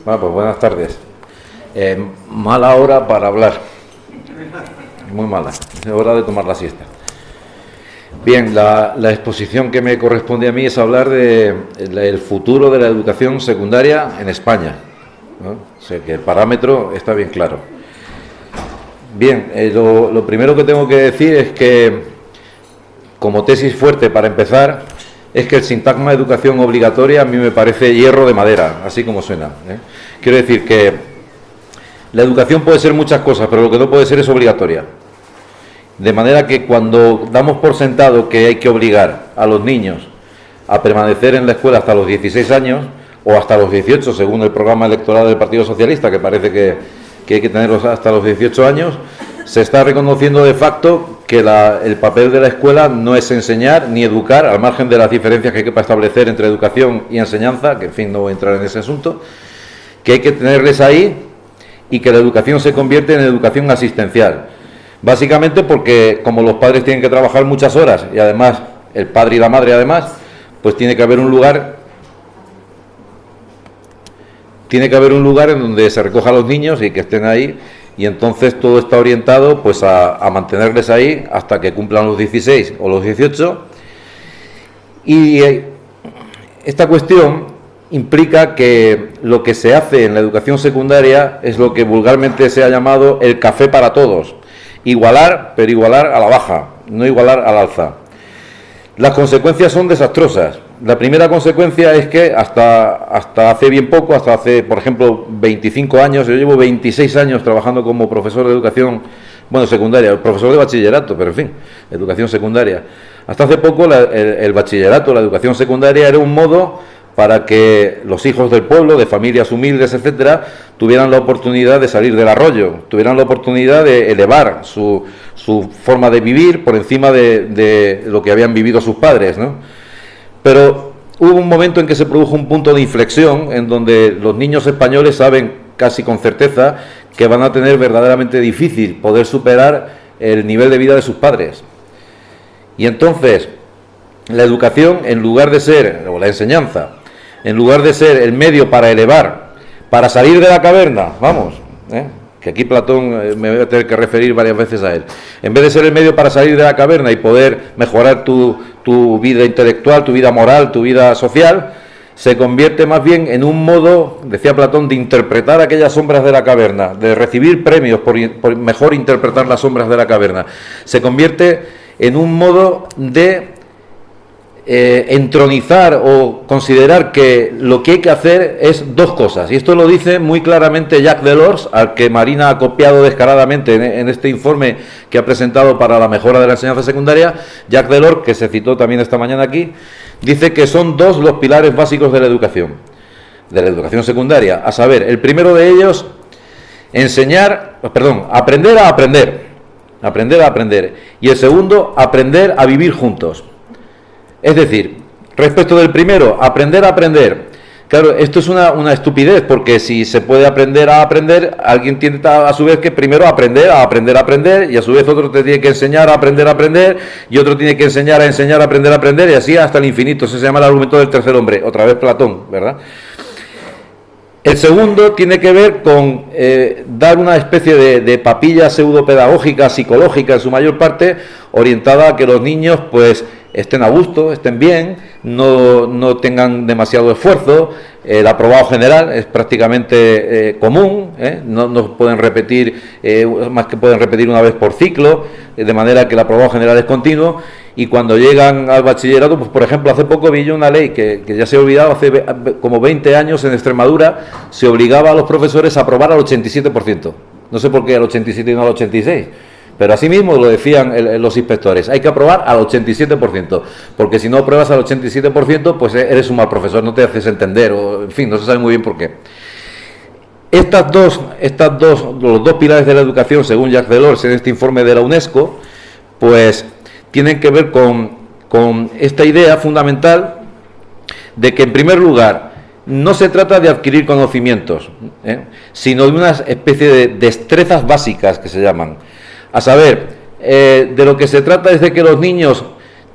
Bueno, pues buenas tardes. Mala hora para hablar. Muy mala. Es hora de tomar la siesta. Bien, la exposición que me corresponde a mí es hablar del futuro de la educación secundaria en España, ¿no? O sea, que el parámetro está bien claro. Bien, lo primero que tengo que decir es que, como tesis fuerte para empezar, es que el sintagma de educación obligatoria a mí me parece hierro de madera, así como suena, ¿eh? Quiero decir que la educación puede ser muchas cosas, pero lo que no puede ser es obligatoria. De manera que cuando damos por sentado que hay que obligar a los niños a permanecer en la escuela hasta los 16 años, o hasta los 18, según el programa electoral del Partido Socialista, que parece que hay que tenerlos hasta los 18 años, se está reconociendo de facto que el papel de la escuela no es enseñar ni educar, al margen de las diferencias que hay que establecer entre educación y enseñanza, que en fin no voy a entrar en ese asunto, que hay que tenerles ahí y que la educación se convierte en educación asistencial. Básicamente porque como los padres tienen que trabajar muchas horas y además el padre y la madre además, pues tiene que haber un lugar en donde se recoja a los niños y que estén ahí, y entonces todo está orientado pues a mantenerles ahí hasta que cumplan los 16 o los 18. Y esta cuestión implica que lo que se hace en la educación secundaria es lo que vulgarmente se ha llamado el café para todos. Igualar, pero igualar a la baja, no igualar al alza. Las consecuencias son desastrosas. La primera consecuencia es que hasta hace bien poco, hasta hace, por ejemplo, 25 años, yo llevo 26 años trabajando como profesor de educación, secundaria, profesor de bachillerato, pero en fin, educación secundaria. Hasta hace poco el bachillerato, la educación secundaria era un modo para que los hijos del pueblo, de familias humildes, etcétera, tuvieran la oportunidad de salir del arroyo, tuvieran la oportunidad de elevar su forma de vivir por encima de lo que habían vivido sus padres, ¿no? Pero hubo un momento en que se produjo un punto de inflexión en donde los niños españoles saben casi con certeza que van a tener verdaderamente difícil poder superar el nivel de vida de sus padres. Y entonces, la educación, en lugar de ser, o la enseñanza, en lugar de ser el medio para elevar, para salir de la caverna, que aquí Platón me voy a tener que referir varias veces a él, en vez de ser el medio para salir de la caverna y poder mejorar tu vida intelectual, tu vida moral, tu vida social, se convierte más bien en un modo, decía Platón, de interpretar aquellas sombras de la caverna, de recibir premios por mejor interpretar las sombras de la caverna. Se convierte en un modo de entronizar o considerar que lo que hay que hacer es dos cosas, y esto lo dice muy claramente Jacques Delors, al que Marina ha copiado descaradamente en este informe que ha presentado para la mejora de la enseñanza secundaria. Jacques Delors, que se citó también esta mañana aquí, dice que son dos los pilares básicos de la educación secundaria, a saber, el primero de ellos, aprender a aprender, y el segundo, aprender a vivir juntos. Es decir, respecto del primero, aprender a aprender. Claro, esto es una estupidez, porque si se puede aprender a aprender, alguien tiene a su vez que primero aprender a aprender, y a su vez otro te tiene que enseñar a aprender, y otro tiene que enseñar a aprender, y así hasta el infinito. Eso se llama el argumento del tercer hombre, otra vez Platón, ¿verdad? El segundo tiene que ver con dar una especie de papilla pseudopedagógica, psicológica en su mayor parte, orientada a que los niños pues estén a gusto, estén bien, no tengan demasiado esfuerzo. El aprobado general es prácticamente común, no pueden repetir, más que pueden repetir una vez por ciclo, de manera que el aprobado general es continuo. Y cuando llegan al bachillerato, pues por ejemplo, hace poco vi yo una ley que ya se ha olvidado, hace como 20 años en Extremadura se obligaba a los profesores a aprobar al 87%. No sé por qué al 87 y no al 86%. Pero así mismo lo decían los inspectores, hay que aprobar al 87%, porque si no apruebas al 87%, pues eres un mal profesor, no te haces entender, o en fin, no se sabe muy bien por qué. Los dos pilares de la educación, según Jacques Delors en este informe de la UNESCO, pues tienen que ver con esta idea fundamental de que, en primer lugar, no se trata de adquirir conocimientos, sino de una especie de destrezas básicas que se llaman. A saber, de lo que se trata es de que los niños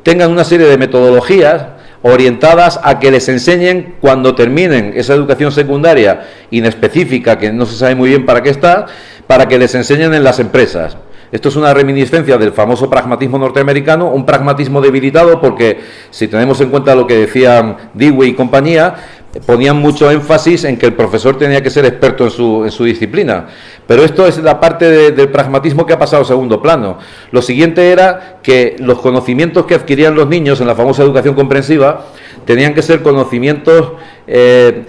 tengan una serie de metodologías orientadas a que les enseñen cuando terminen esa educación secundaria inespecífica, que no se sabe muy bien para qué está, para que les enseñen en las empresas. Esto es una reminiscencia del famoso pragmatismo norteamericano, un pragmatismo debilitado porque, si tenemos en cuenta lo que decían Dewey y compañía, ponían mucho énfasis en que el profesor tenía que ser experto en su disciplina. Pero esto es la parte del pragmatismo que ha pasado a segundo plano. Lo siguiente era que los conocimientos que adquirían los niños en la famosa educación comprensiva tenían que ser conocimientos que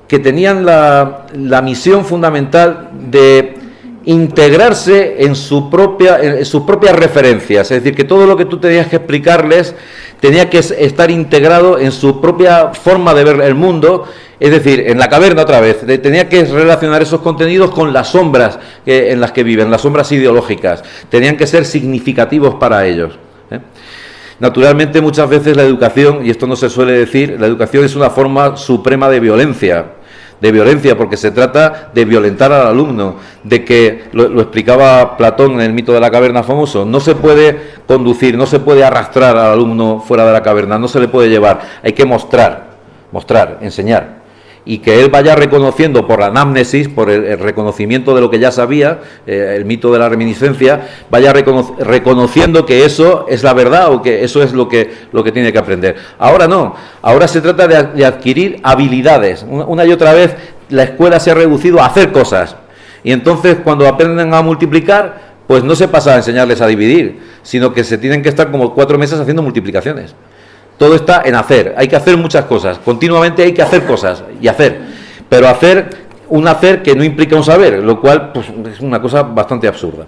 tenían la misión fundamental de integrarse en sus propias referencias, es decir, que todo lo que tú tenías que explicarles tenía que estar integrado en su propia forma de ver el mundo, es decir, en la caverna otra vez, tenía que relacionar esos contenidos con las sombras en las que viven, las sombras ideológicas, tenían que ser significativos para ellos. Naturalmente, muchas veces la educación, y esto no se suele decir, la educación es una forma suprema de violencia porque se trata de violentar al alumno, de que, lo explicaba Platón en el mito de la caverna famoso, no se puede conducir, no se puede arrastrar al alumno fuera de la caverna, no se le puede llevar, hay que mostrar, enseñar, y que él vaya reconociendo por la anamnesis, por el reconocimiento de lo que ya sabía, el mito de la reminiscencia, vaya reconociendo que eso es la verdad o que eso es lo que tiene que aprender. Ahora no, ahora se trata de adquirir habilidades. Una y otra vez la escuela se ha reducido a hacer cosas, y entonces cuando aprenden a multiplicar, pues no se pasa a enseñarles a dividir, sino que se tienen que estar como 4 meses haciendo multiplicaciones. Todo está en hacer, hay que hacer muchas cosas, continuamente hay que hacer cosas y hacer, pero un hacer que no implica un saber, lo cual pues, es una cosa bastante absurda.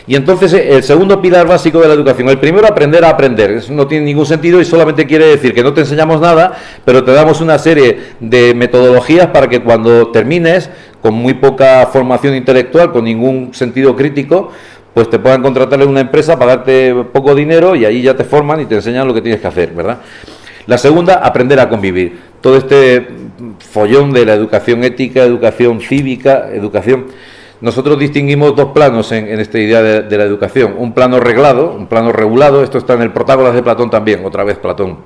Y entonces el segundo pilar básico de la educación, el primero, aprender a aprender, eso no tiene ningún sentido y solamente quiere decir que no te enseñamos nada, pero te damos una serie de metodologías para que cuando termines, con muy poca formación intelectual, con ningún sentido crítico, pues te puedan contratar en una empresa, pagarte poco dinero y ahí ya te forman y te enseñan lo que tienes que hacer, ¿verdad? La segunda, aprender a convivir. Todo este follón de la educación ética, educación cívica, nosotros distinguimos 2 planos en esta idea de la educación. Un plano reglado, un plano regulado, esto está en el Protágoras de Platón también, otra vez Platón.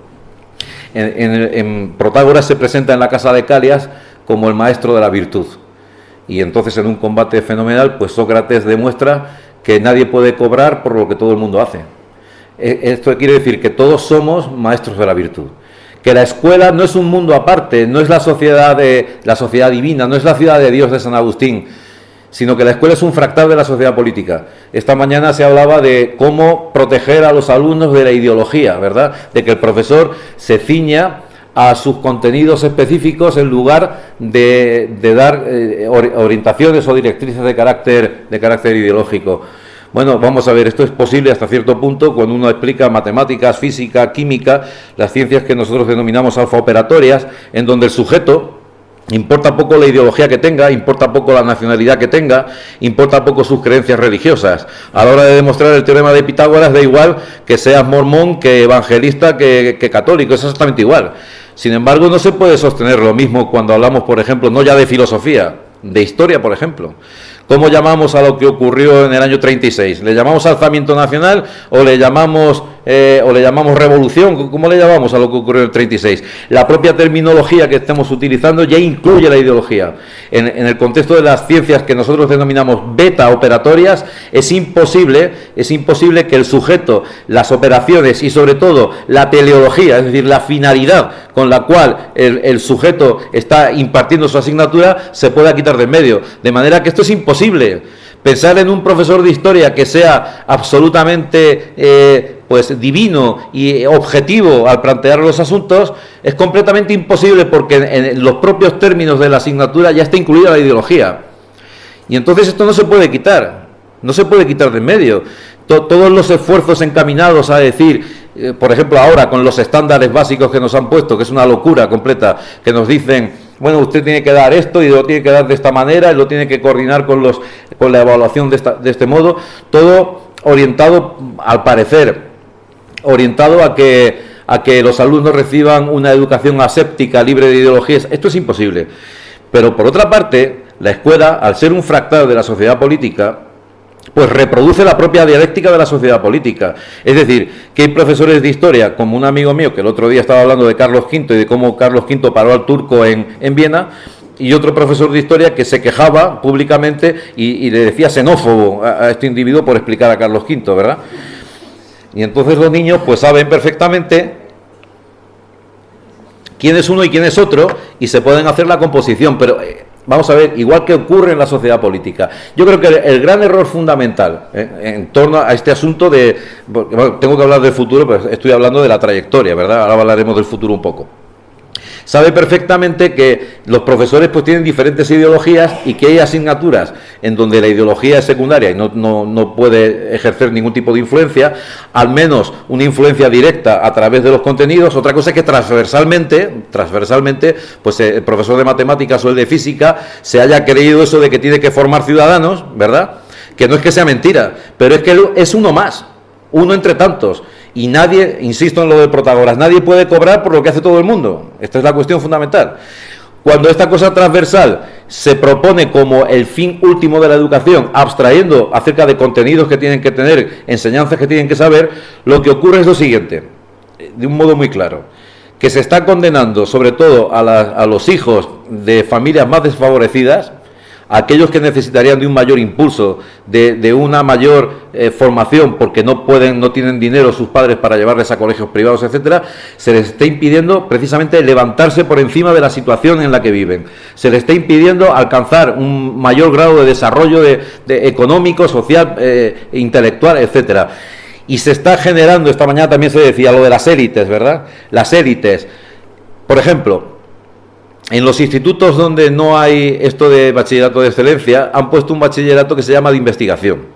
En Protágoras se presenta en la casa de Calias como el maestro de la virtud. Y entonces en un combate fenomenal, pues Sócrates demuestra que nadie puede cobrar por lo que todo el mundo hace. Esto quiere decir que todos somos maestros de la virtud, que la escuela no es un mundo aparte, no es la sociedad divina, no es la ciudad de Dios de San Agustín, sino que la escuela es un fractal de la sociedad política. Esta mañana se hablaba de cómo proteger a los alumnos de la ideología, ¿verdad? De que el profesor se ciña a sus contenidos específicos en lugar de dar orientaciones o directrices de carácter ideológico. Bueno, vamos a ver, esto es posible hasta cierto punto cuando uno explica matemáticas, física, química, las ciencias que nosotros denominamos alfa-operatorias, en donde el sujeto importa poco la ideología que tenga, importa poco la nacionalidad que tenga, importa poco sus creencias religiosas. A la hora de demostrar el teorema de Pitágoras da igual que seas mormón, que evangelista, que católico, es exactamente igual. Sin embargo, no se puede sostener lo mismo cuando hablamos, por ejemplo, no ya de filosofía, de historia, por ejemplo. ¿Cómo llamamos a lo que ocurrió en el año 36? ¿Le llamamos alzamiento nacional o le llamamos revolución? ¿Cómo le llamamos a lo que ocurrió en el 36? La propia terminología que estemos utilizando ya incluye la ideología. En el contexto de las ciencias que nosotros denominamos beta operatorias, es imposible que el sujeto, las operaciones y sobre todo la teleología, es decir, la finalidad con la cual el sujeto está impartiendo su asignatura, se pueda quitar de en medio. De manera que esto es imposible. Pensar en un profesor de historia que sea absolutamente divino y objetivo al plantear los asuntos es completamente imposible, porque en los propios términos de la asignatura ya está incluida la ideología. Y entonces esto no se puede quitar de en medio. Todos los esfuerzos encaminados a decir, por ejemplo ahora con los estándares básicos que nos han puesto, que es una locura completa, que nos dicen, bueno, usted tiene que dar esto y lo tiene que dar de esta manera y lo tiene que coordinar con la evaluación de este modo, todo orientado, al parecer, orientado a que los alumnos reciban una educación aséptica, libre de ideologías. Esto es imposible. Pero por otra parte, la escuela, al ser un fractal de la sociedad política, pues reproduce la propia dialéctica de la sociedad política. Es decir, que hay profesores de historia, como un amigo mío que el otro día estaba hablando de Carlos V y de cómo Carlos V paró al turco en Viena, y otro profesor de historia que se quejaba públicamente y le decía xenófobo a este individuo por explicar a Carlos V, ¿verdad? Y entonces los niños pues saben perfectamente quién es uno y quién es otro y se pueden hacer la composición, pero vamos a ver, igual que ocurre en la sociedad política. Yo creo que el gran error fundamental en torno a este asunto de... Bueno, tengo que hablar del futuro, pero estoy hablando de la trayectoria, ¿verdad? Ahora hablaremos del futuro un poco. Sabe perfectamente que los profesores pues tienen diferentes ideologías y que hay asignaturas en donde la ideología es secundaria y no puede ejercer ningún tipo de influencia, al menos una influencia directa a través de los contenidos. Otra cosa es que transversalmente, pues el profesor de matemáticas o el de física se haya creído eso de que tiene que formar ciudadanos, ¿verdad? Que no es que sea mentira, pero es que es uno más, uno entre tantos. Y nadie, insisto en lo de Protagoras, nadie puede cobrar por lo que hace todo el mundo. Esta es la cuestión fundamental. Cuando esta cosa transversal se propone como el fin último de la educación, abstrayendo acerca de contenidos que tienen que tener, enseñanzas que tienen que saber, lo que ocurre es lo siguiente, de un modo muy claro, que se está condenando sobre todo a los hijos de familias más desfavorecidas, aquellos que necesitarían de un mayor impulso, de una mayor formación, porque no tienen dinero sus padres para llevarles a colegios privados, etcétera, se les está impidiendo precisamente levantarse por encima de la situación en la que viven. Se les está impidiendo alcanzar un mayor grado de desarrollo de económico, social, intelectual, etcétera. Y se está generando, esta mañana también se decía lo de las élites, ¿verdad? Las élites, por ejemplo, en los institutos donde no hay esto de bachillerato de excelencia, han puesto un bachillerato que se llama de investigación.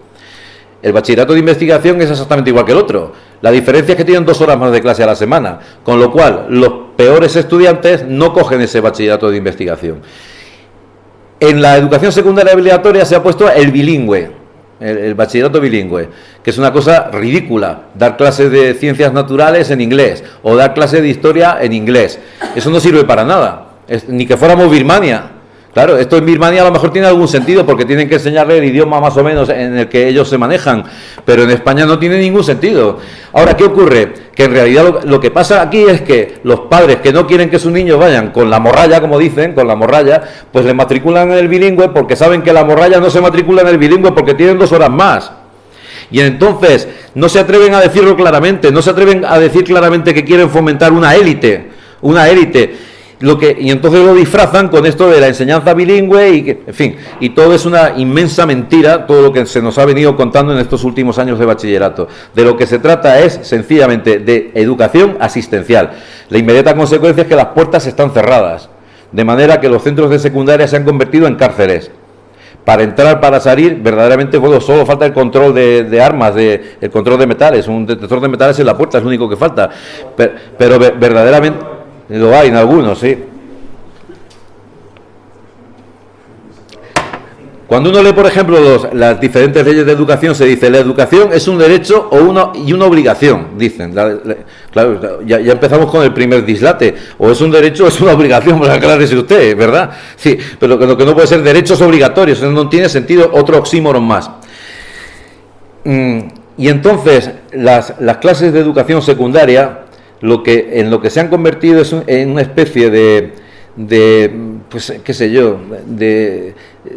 El bachillerato de investigación es exactamente igual que el otro. La diferencia es que tienen 2 horas más de clase a la semana, con lo cual los peores estudiantes no cogen ese bachillerato de investigación. En la educación secundaria obligatoria se ha puesto el bilingüe, el bachillerato bilingüe, que es una cosa ridícula, dar clases de ciencias naturales en inglés o dar clases de historia en inglés. Eso no sirve para nada. Ni que fuéramos Birmania. Claro, esto en Birmania a lo mejor tiene algún sentido porque tienen que enseñarle el idioma más o menos en el que ellos se manejan, pero en España no tiene ningún sentido. Ahora, ¿qué ocurre? Que en realidad lo que pasa aquí es que los padres que no quieren que sus niños vayan con la morralla, como dicen, con la morralla, pues les matriculan en el bilingüe porque saben que la morralla no se matricula en el bilingüe porque tienen 2 horas más. Y entonces no se atreven a decirlo claramente, no se atreven a decir claramente que quieren fomentar una élite. Y entonces lo disfrazan con esto de la enseñanza bilingüe en fin, y todo es una inmensa mentira, todo lo que se nos ha venido contando en estos últimos años de bachillerato. De lo que se trata es sencillamente de educación asistencial. La inmediata consecuencia es que las puertas están cerradas, de manera que los centros de secundaria se han convertido en cárceles. Para entrar, para salir, verdaderamente, bueno, solo falta el control de armas, el control de metales, un detector de metales en la puerta es lo único que falta, pero verdaderamente lo hay en algunos, sí. Cuando uno lee, por ejemplo, las diferentes leyes de educación, se dice, la educación es un derecho y una obligación, dicen. Claro, ya empezamos con el primer dislate, o es un derecho o es una obligación, para aclararse usted, ¿verdad? Sí, pero lo que no puede ser derechos obligatorios, no tiene sentido, otro oxímoron más. Y entonces, las clases de educación secundaria, en lo que se han convertido es en una especie de pues qué sé yo, de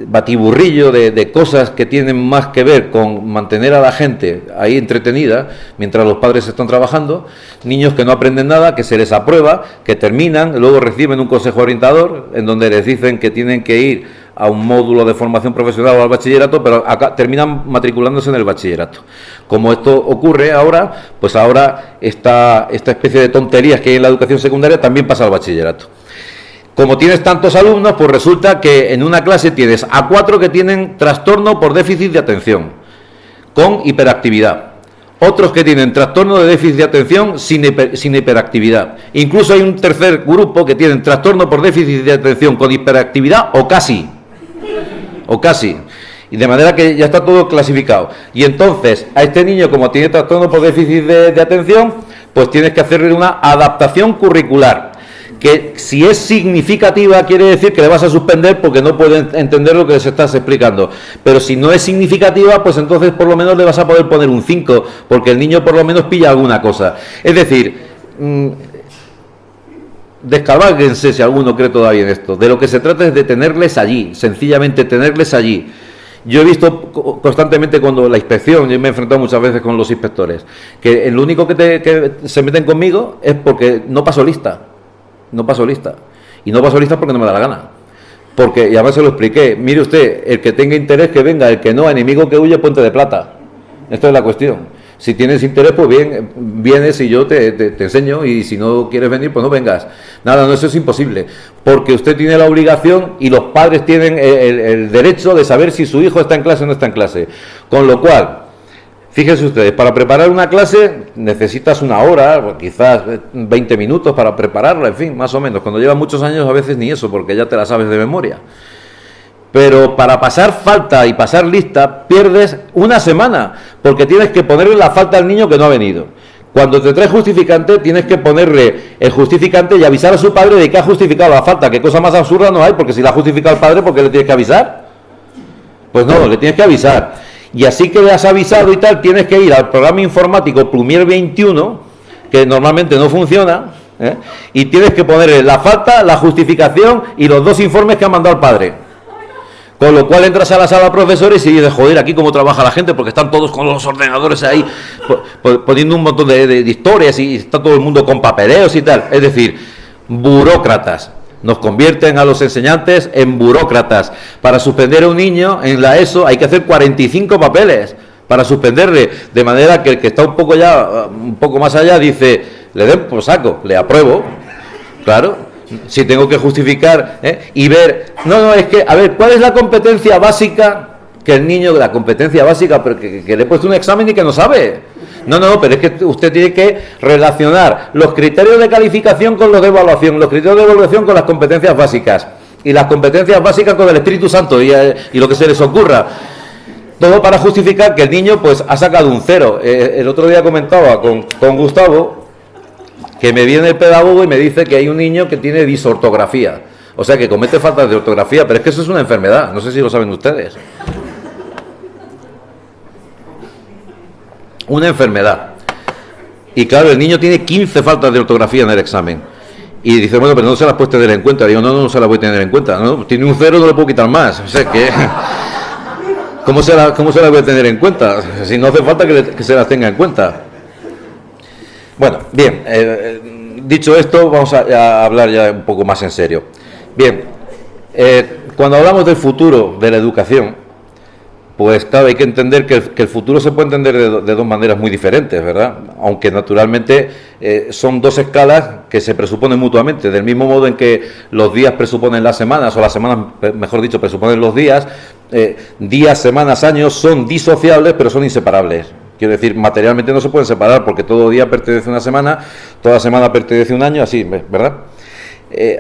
batiburrillo de cosas que tienen más que ver con mantener a la gente ahí entretenida mientras los padres están trabajando, niños que no aprenden nada, que se les aprueba, que terminan, luego reciben un consejo orientador en donde les dicen que tienen que ir a un módulo de formación profesional o al bachillerato, pero acá terminan matriculándose en el bachillerato. Como esto ocurre ahora, pues ahora esta especie de tonterías que hay en la educación secundaria también pasa al bachillerato. Como tienes tantos alumnos, pues resulta que en una clase tienes a 4 que tienen trastorno por déficit de atención, con hiperactividad. Otros que tienen trastorno de déficit de atención sin hiperactividad. Incluso hay un tercer grupo que tienen trastorno por déficit de atención con hiperactividad o casi. Y de manera que ya está todo clasificado. Y entonces, a este niño, como tiene trastorno por déficit de atención, pues tienes que hacerle una adaptación curricular. que si es significativa quiere decir que le vas a suspender porque no puede entender lo que les estás explicando, pero si no es significativa, pues entonces por lo menos le vas a poder poner un 5, porque el niño por lo menos pilla alguna cosa. Es decir, descabálguense si alguno cree todavía en esto. De lo que se trata es de tenerles allí, sencillamente tenerles allí. Yo he visto constantemente cuando la inspección, yo me he enfrentado muchas veces con los inspectores, que lo único que se meten conmigo es porque no paso lista. No paso lista. Y no paso lista porque no me da la gana. Porque, y además se lo expliqué, mire usted, el que tenga interés que venga, el que no, enemigo que huye, puente de plata. Esta es la cuestión. Si tienes interés, pues bien, vienes y yo te enseño, y si no quieres venir, pues no vengas. Nada, no, eso es imposible. Porque usted tiene la obligación y los padres tienen el derecho de saber si su hijo está en clase o no está en clase. Con lo cual, fíjense ustedes, para preparar una clase necesitas una hora, quizás 20 minutos para prepararla, en fin, más o menos. Cuando llevas muchos años a veces ni eso, porque ya te la sabes de memoria. Pero para pasar falta y pasar lista pierdes una semana, porque tienes que ponerle la falta al niño que no ha venido. Cuando te trae justificante, tienes que ponerle el justificante y avisar a su padre de que ha justificado la falta. ¿Qué cosa más absurda no hay? Porque si la ha justificado el padre, ¿por qué le tienes que avisar? Pues no, le tienes que avisar. Y así que le has avisado y tal, tienes que ir al programa informático Plumier 21, que normalmente no funciona, y tienes que ponerle la falta, la justificación y los 2 informes que ha mandado el padre. Con lo cual entras a la sala de profesores y dices, joder, aquí cómo trabaja la gente, porque están todos con los ordenadores ahí poniendo un montón de historias, y está todo el mundo con papeleos y tal. Es decir, burócratas. Nos convierten a los enseñantes en burócratas. Para suspender a un niño en la ESO hay que hacer 45 papeles para suspenderle, de manera que el que está un poco más allá dice, le den por saco, le apruebo, claro. Si tengo que justificar y ver, no, es que, a ver, ¿cuál es la competencia básica que el niño, la competencia básica, pero que le he puesto un examen y que no sabe? No, pero es que usted tiene que relacionar los criterios de calificación con los de evaluación, los criterios de evaluación con las competencias básicas, y las competencias básicas con el Espíritu Santo y lo que se les ocurra. Todo para justificar que el niño pues ha sacado un 0. El otro día comentaba con Gustavo que me viene el pedagogo y me dice que hay un niño que tiene disortografía, o sea que comete faltas de ortografía, pero es que eso es una enfermedad, no sé si lo saben ustedes. Una enfermedad. Y claro, el niño tiene 15 faltas de ortografía en el examen. Y dice, bueno, pero no se las puedes tener en cuenta. Digo, no se las voy a tener en cuenta. No, tiene un 0, no le puedo quitar más. O sea que, ¿cómo se las voy a tener en cuenta? Si no hace falta que se las tenga en cuenta. Bueno, bien, dicho esto, vamos a hablar ya un poco más en serio. Bien, cuando hablamos del futuro de la educación, pues claro, hay que entender que el futuro se puede entender de 2 maneras muy diferentes, ¿verdad? Aunque naturalmente son 2 escalas que se presuponen mutuamente. Del mismo modo en que los días presuponen las semanas, o las semanas, mejor dicho, presuponen los días, días, semanas, años son disociables, pero son inseparables. Quiero decir, materialmente no se pueden separar, porque todo día pertenece a una semana, toda semana pertenece a un año, así, ¿verdad?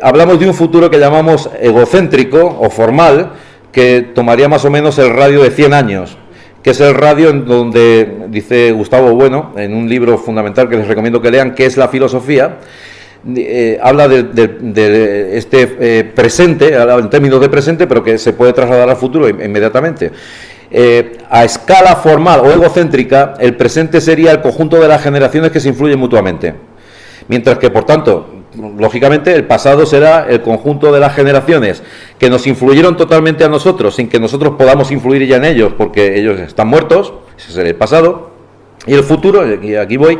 Hablamos de un futuro que llamamos egocéntrico o formal, que tomaría más o menos el radio de 100 años, que es el radio en donde, dice Gustavo Bueno, en un libro fundamental que les recomiendo que lean, que es la filosofía, habla de este presente, habla en términos de presente, pero que se puede trasladar al futuro inmediatamente. A escala formal o egocéntrica, el presente sería el conjunto de las generaciones que se influyen mutuamente, mientras que, por tanto, lógicamente, el pasado será el conjunto de las generaciones que nos influyeron totalmente a nosotros, sin que nosotros podamos influir ya en ellos, porque ellos están muertos, ese será el pasado. Y el futuro, y aquí voy,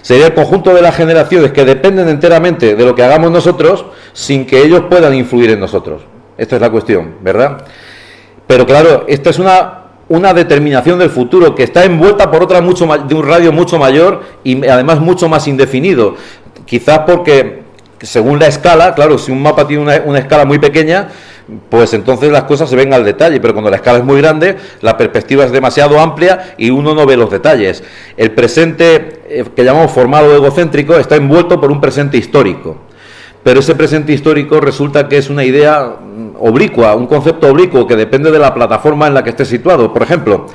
sería el conjunto de las generaciones que dependen enteramente de lo que hagamos nosotros, sin que ellos puedan influir en nosotros. Esta es la cuestión, ¿verdad? Pero claro, esta es una determinación del futuro que está envuelta por otra de un radio mucho mayor y además mucho más indefinido. Quizás porque, según la escala, claro, si un mapa tiene una escala muy pequeña, pues entonces las cosas se ven al detalle, pero cuando la escala es muy grande, la perspectiva es demasiado amplia y uno no ve los detalles. El presente, que llamamos formal o egocéntrico, está envuelto por un presente histórico. Pero ese presente histórico resulta que es una idea oblicua, un concepto oblicuo que depende de la plataforma en la que esté situado. Por ejemplo,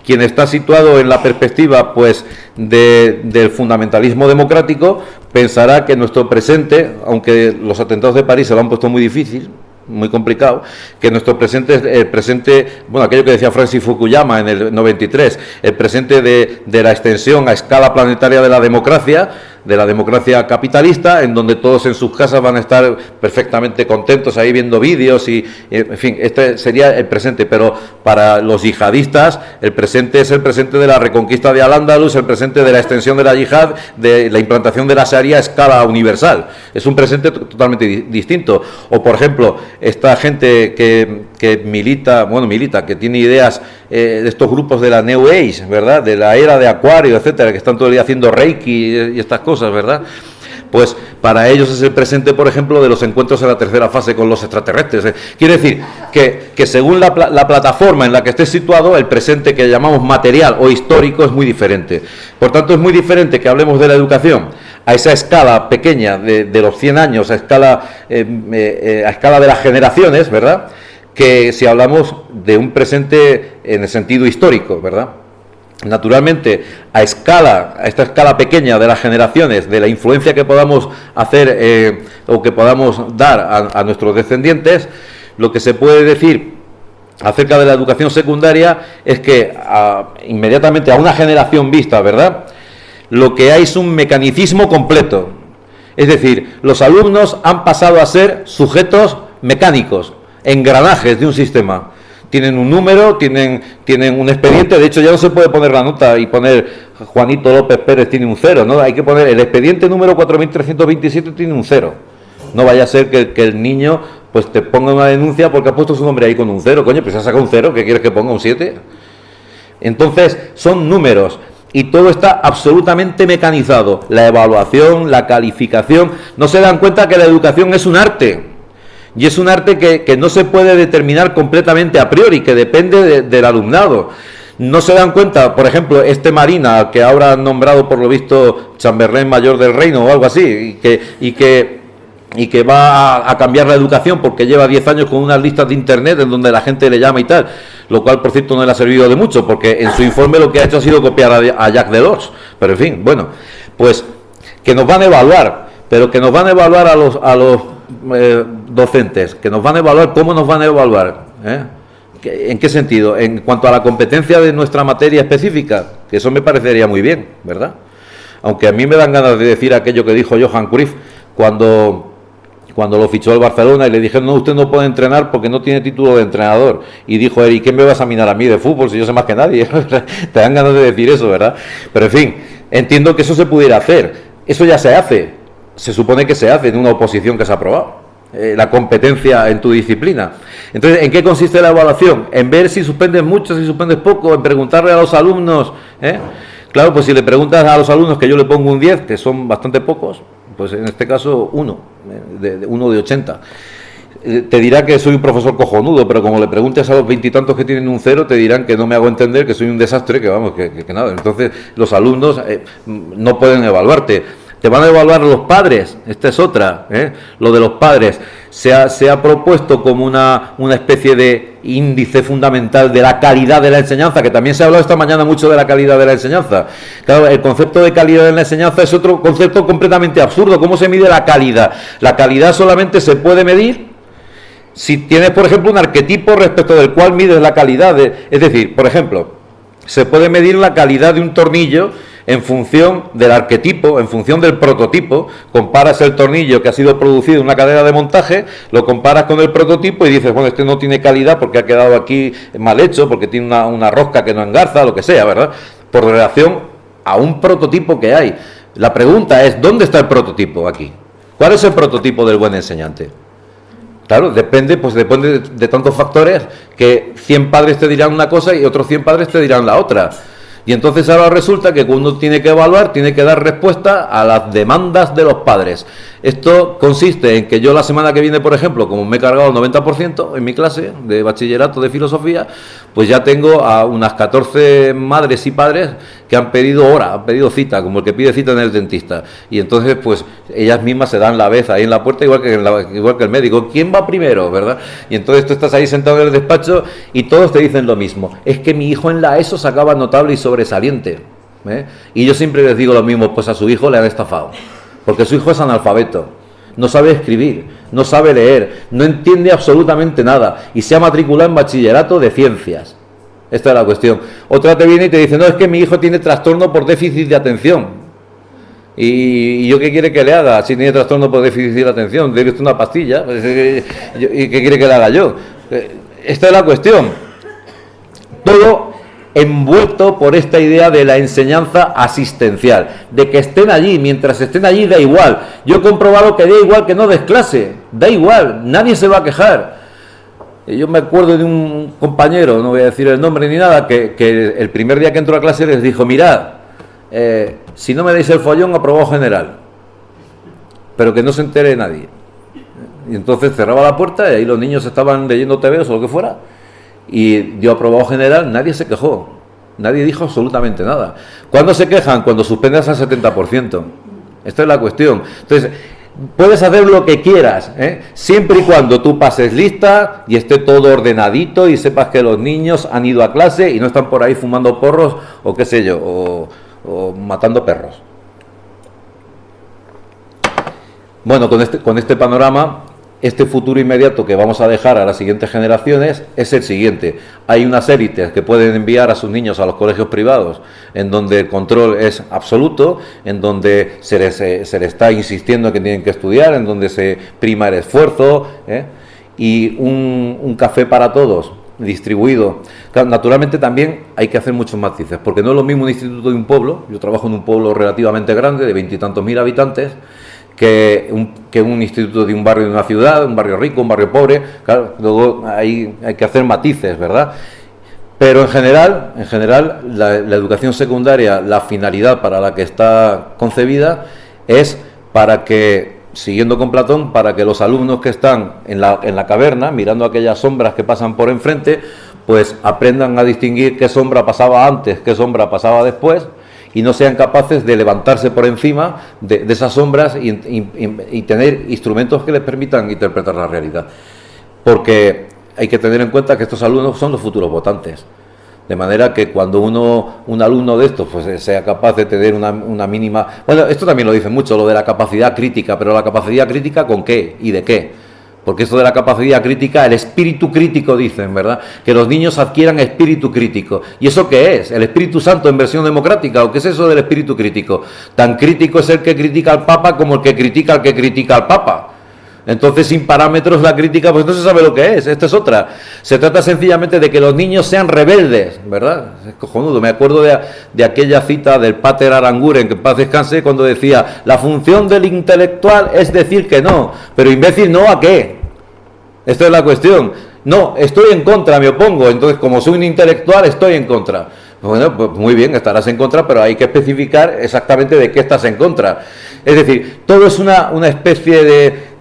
quien está situado en la perspectiva pues del fundamentalismo democrático pensará que nuestro presente, aunque los atentados de París se lo han puesto muy difícil, muy complicado, que nuestro presente es el presente, bueno, aquello que decía Francis Fukuyama en el 93, el presente de la extensión a escala planetaria de la democracia capitalista, en donde todos en sus casas van a estar perfectamente contentos ahí viendo vídeos y en fin, este sería el presente, pero para los yihadistas el presente es el presente de la reconquista de Al-Ándalus, el presente de la extensión de la yihad, de la implantación de la Sharia a escala universal. Es un presente totalmente distinto. O por ejemplo, esta gente que milita, que tiene ideas de estos grupos de la New Age, ¿verdad? De la era de Acuario, etcétera, que están todo el día haciendo Reiki y estas cosas, ¿verdad? Pues para ellos es el presente, por ejemplo, de los encuentros en la tercera fase con los extraterrestres. Quiere decir que según la plataforma en la que esté situado, el presente que llamamos material o histórico es muy diferente. Por tanto, es muy diferente que hablemos de la educación a esa escala pequeña de los 100 años, a escala de las generaciones, ¿verdad?, que si hablamos de un presente en el sentido histórico, ¿verdad? Naturalmente, a esta escala pequeña de las generaciones, de la influencia que podamos hacer o que podamos dar a nuestros descendientes, lo que se puede decir acerca de la educación secundaria es que inmediatamente a una generación vista, ¿verdad?, lo que hay es un mecanicismo completo. Es decir, los alumnos han pasado a ser sujetos mecánicos, engranajes de un sistema. Tienen un número, tienen un expediente. De hecho, ya no se puede poner la nota y poner Juanito López Pérez tiene un 0, ¿no? Hay que poner el expediente número 4327 tiene un 0. No vaya a ser que el niño pues te ponga una denuncia porque ha puesto su nombre ahí con un 0. Coño, pues se ha sacado un 0, ¿qué quieres que ponga un 7? Entonces, son números. Y todo está absolutamente mecanizado. La evaluación, la calificación. No se dan cuenta que la educación es un arte. Y es un arte que no se puede determinar completamente a priori, que depende del alumnado. No se dan cuenta, por ejemplo, Marina, que ahora han nombrado por lo visto Chamberlain Mayor del Reino o algo así, y que va a cambiar la educación porque lleva 10 años con unas listas de internet en donde la gente le llama y tal, lo cual por cierto no le ha servido de mucho, porque en su informe lo que ha hecho ha sido copiar a Jacques Delors. Pero en fin, bueno, pues que nos van a evaluar, pero que nos van a evaluar a los docentes, que nos van a evaluar. ¿Cómo nos van a evaluar? ¿En qué sentido? En cuanto a la competencia de nuestra materia específica, que eso me parecería muy bien, ¿verdad? Aunque a mí me dan ganas de decir aquello que dijo Johan Cruyff cuando lo fichó el Barcelona y le dijeron: no, usted no puede entrenar porque no tiene título de entrenador. Y dijo él: ¿y qué me vas a examinar a mí de fútbol si yo sé más que nadie? Te dan ganas de decir eso, ¿verdad? Pero en fin, entiendo que eso se pudiera hacer. Eso ya se hace. Se supone que se hace en una oposición que se ha aprobado. La competencia en tu disciplina. Entonces, ¿en qué consiste la evaluación? En ver si suspendes mucho, si suspendes poco, en preguntarle a los alumnos. Claro, pues si le preguntas a los alumnos que yo le pongo un 10, que son bastante pocos, pues en este caso uno de 80. Te dirá que soy un profesor cojonudo, pero como le preguntes a los 20 y tantos que tienen un 0, te dirán que no me hago entender, que soy un desastre, que vamos, que nada. Entonces, los alumnos no pueden evaluarte. Te van a evaluar los padres. Esta es otra, lo de los padres. Se ha propuesto como una especie de índice fundamental de la calidad de la enseñanza, que también se ha hablado esta mañana mucho de la calidad de la enseñanza. Claro, el concepto de calidad de la enseñanza es otro concepto completamente absurdo. ¿Cómo se mide la calidad? La calidad solamente se puede medir si tienes, por ejemplo, un arquetipo respecto del cual mides la calidad. Es decir, por ejemplo, se puede medir la calidad de un tornillo en función del arquetipo, en función del prototipo. Comparas el tornillo que ha sido producido en una cadena de montaje, lo comparas con el prototipo y dices: bueno, este no tiene calidad porque ha quedado aquí mal hecho, porque tiene una rosca que no engarza, lo que sea, ¿verdad? Por relación a un prototipo que hay. La pregunta es: ¿dónde está el prototipo aquí? ¿Cuál es el prototipo del buen enseñante? Claro, depende de tantos factores, que 100 padres te dirán una cosa y otros 100 padres te dirán la otra. Y entonces ahora resulta que uno tiene que evaluar, tiene que dar respuesta a las demandas de los padres. Esto consiste en que yo la semana que viene, por ejemplo, como me he cargado el 90% en mi clase de bachillerato de filosofía, pues ya tengo a unas 14 madres y padres que han pedido hora, han pedido cita, como el que pide cita en el dentista. Y entonces, pues ellas mismas se dan la vez ahí en la puerta, igual que el médico. ¿Quién va primero, verdad? Y entonces tú estás ahí sentado en el despacho y todos te dicen lo mismo. Es que mi hijo en la ESO sacaba notable y sobresaliente. Y yo siempre les digo lo mismo, pues a su hijo le han estafado. Porque su hijo es analfabeto, no sabe escribir, no sabe leer, no entiende absolutamente nada y se ha matriculado en bachillerato de ciencias. Esta es la cuestión. Otra te viene y te dice, no, es que mi hijo tiene trastorno por déficit de atención. ¿Y yo qué quiere que le haga? Si tiene trastorno por déficit de atención, debe usted una pastilla. ¿Y qué quiere que le haga yo? Esta es la cuestión. Todo envuelto por esta idea de la enseñanza asistencial, de que estén allí, mientras estén allí da igual. Yo he comprobado que da igual que no des clase, da igual, nadie se va a quejar. Yo me acuerdo de un compañero, no voy a decir el nombre ni nada, que el primer día que entró a clase les dijo, mirad, si no me dais el follón, aprobado general, pero que no se entere nadie. Y entonces cerraba la puerta y ahí los niños estaban leyendo TVOs o lo que fuera, y dio aprobado general, nadie se quejó, nadie dijo absolutamente nada. ¿Cuándo se quejan? Cuando suspendas al 70%. Esta es la cuestión. Entonces, puedes hacer lo que quieras, siempre y cuando tú pases lista y esté todo ordenadito y sepas que los niños han ido a clase y no están por ahí fumando porros o qué sé yo, o matando perros. Bueno, con este panorama, este futuro inmediato que vamos a dejar a las siguientes generaciones es el siguiente. Hay unas élites que pueden enviar a sus niños a los colegios privados, en donde el control es absoluto, en donde se les está insistiendo que tienen que estudiar, en donde se prima el esfuerzo, y un café para todos distribuido. Claro, naturalmente también hay que hacer muchos matices, porque no es lo mismo un instituto de un pueblo, yo trabajo en un pueblo relativamente grande, de 20 y tantos mil habitantes, que un instituto de un barrio de una ciudad, un barrio rico, un barrio pobre. Claro, luego hay que hacer matices, ¿verdad? Pero en general la educación secundaria, la finalidad para la que está concebida es para que, siguiendo con Platón, para que los alumnos que están en la caverna, mirando aquellas sombras que pasan por enfrente, pues aprendan a distinguir qué sombra pasaba antes, qué sombra pasaba después, y no sean capaces de levantarse por encima de esas sombras y tener instrumentos que les permitan interpretar la realidad. Porque hay que tener en cuenta que estos alumnos son los futuros votantes. De manera que cuando un alumno de estos pues sea capaz de tener una mínima... Bueno, esto también lo dicen mucho, lo de la capacidad crítica, pero la capacidad crítica ¿con qué? ¿Y de qué? Porque esto de la capacidad crítica, el espíritu crítico, dicen, ¿verdad? Que los niños adquieran espíritu crítico. ¿Y eso qué es? ¿El Espíritu Santo en versión democrática? ¿O qué es eso del espíritu crítico? Tan crítico es el que critica al Papa como el que critica al Papa. Entonces, sin parámetros, la crítica, pues no se sabe lo que es. Esta es otra. Se trata sencillamente de que los niños sean rebeldes, ¿verdad? Es cojonudo. Me acuerdo de aquella cita del Pater Aranguren, que en paz descanse, cuando decía, la función del intelectual es decir que no. Pero imbécil, ¿no a qué? Esta es la cuestión. No, estoy en contra, me opongo. Entonces, como soy un intelectual, estoy en contra. Bueno, pues muy bien, estarás en contra, pero hay que especificar exactamente de qué estás en contra. Es decir, todo es una especie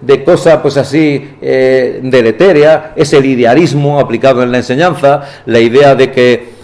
de cosa, pues así, deletérea. Es el idealismo aplicado en la enseñanza, la idea de que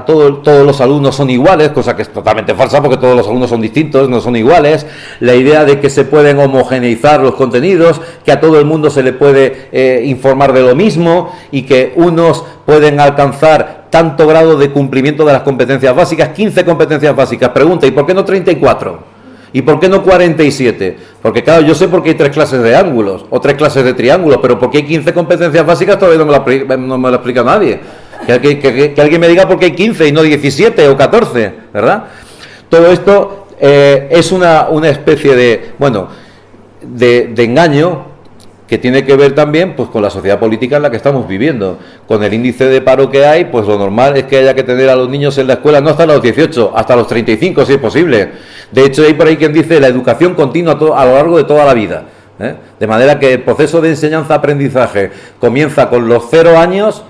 todos los alumnos son iguales, cosa que es totalmente falsa porque todos los alumnos son distintos, no son iguales. La idea de que se pueden homogeneizar los contenidos, que a todo el mundo se le puede informar de lo mismo y que unos pueden alcanzar tanto grado de cumplimiento de las competencias básicas, 15 competencias básicas. Pregunta, ¿y por qué no 34? ¿Y por qué no 47? Porque claro, yo sé por qué hay 3 clases de ángulos o 3 clases de triángulos, pero ¿por qué hay 15 competencias básicas? Todavía no me lo explica nadie. Que alguien me diga por qué hay 15 y no 17 o 14, ¿verdad? Todo esto es una especie de engaño que tiene que ver también pues con la sociedad política en la que estamos viviendo. Con el índice de paro que hay, pues lo normal es que haya que tener a los niños en la escuela no hasta los 18, hasta los 35 si es posible. De hecho, hay por ahí quien dice la educación continua a lo largo de toda la vida. De manera que el proceso de enseñanza-aprendizaje comienza con los 0 años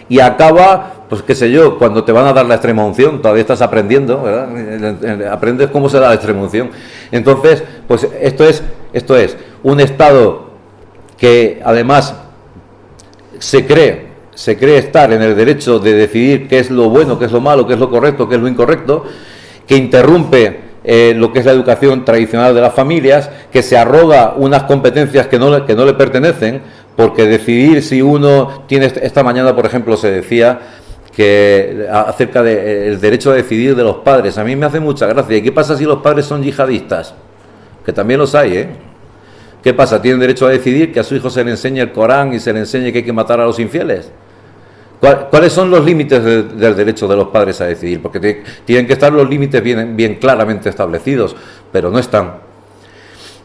y acaba, pues qué sé yo, cuando te van a dar la extrema unción, todavía estás aprendiendo, ¿verdad? Aprendes cómo se da la extrema unción. Entonces, pues esto es un estado que además se cree se cree estar en el derecho de decidir qué es lo bueno, qué es lo malo, qué es lo correcto, qué es lo incorrecto, que interrumpe lo que es la educación tradicional de las familias, que se arroga unas competencias que no le pertenecen, porque decidir si uno tiene... Esta mañana, por ejemplo, se decía que acerca del derecho a decidir de los padres. A mí me hace mucha gracia. ¿Y qué pasa si los padres son yihadistas? Que también los hay, ¿eh? ¿Qué pasa? ¿Tienen derecho a decidir que a su hijo se le enseñe el Corán y se le enseñe que hay que matar a los infieles? ¿Cuáles son los límites del derecho de los padres a decidir? Porque tienen que estar los límites bien claramente establecidos, pero no están.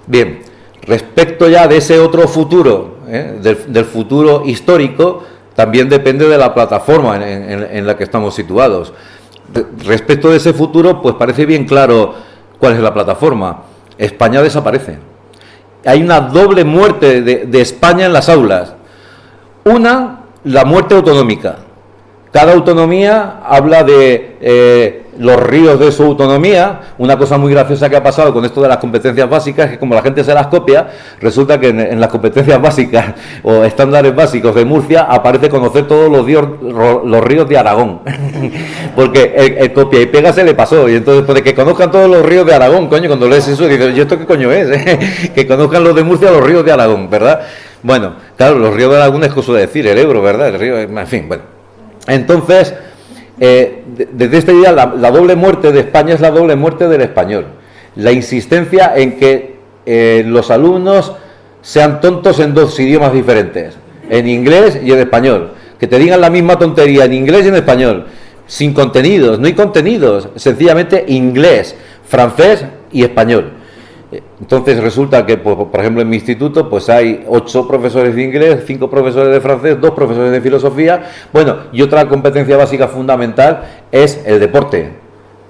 Bien, respecto ya de ese otro futuro, del futuro histórico, también depende de la plataforma en la que estamos situados. Respecto de ese futuro, pues parece bien claro cuál es la plataforma. España desaparece. Hay una doble muerte de España en las aulas. Una, la muerte autonómica. Cada autonomía habla de los ríos de su autonomía. Una cosa muy graciosa que ha pasado con esto de las competencias básicas es que como la gente se las copia, resulta que en las competencias básicas o estándares básicos de Murcia aparece conocer todos los ríos de Aragón. Porque el copia y pega se le pasó. Y entonces, pues de que conozcan todos los ríos de Aragón, coño, cuando lees eso dices, ¿y esto qué coño es? Que conozcan los de Murcia los ríos de Aragón, ¿verdad? Bueno, claro, los ríos de Aragón es cosa de decir, el Ebro, ¿verdad? El río, en fin, bueno. Entonces, desde esta idea, la doble muerte de España es la doble muerte del español. La insistencia en que los alumnos sean tontos en dos idiomas diferentes, en inglés y en español. Que te digan la misma tontería en inglés y en español, sin contenidos, no hay contenidos, sencillamente inglés, francés y español. Entonces resulta que, por ejemplo, en mi instituto pues hay 8 profesores de inglés, 5 profesores de francés, 2 profesores de filosofía. Bueno, y otra competencia básica fundamental es el deporte,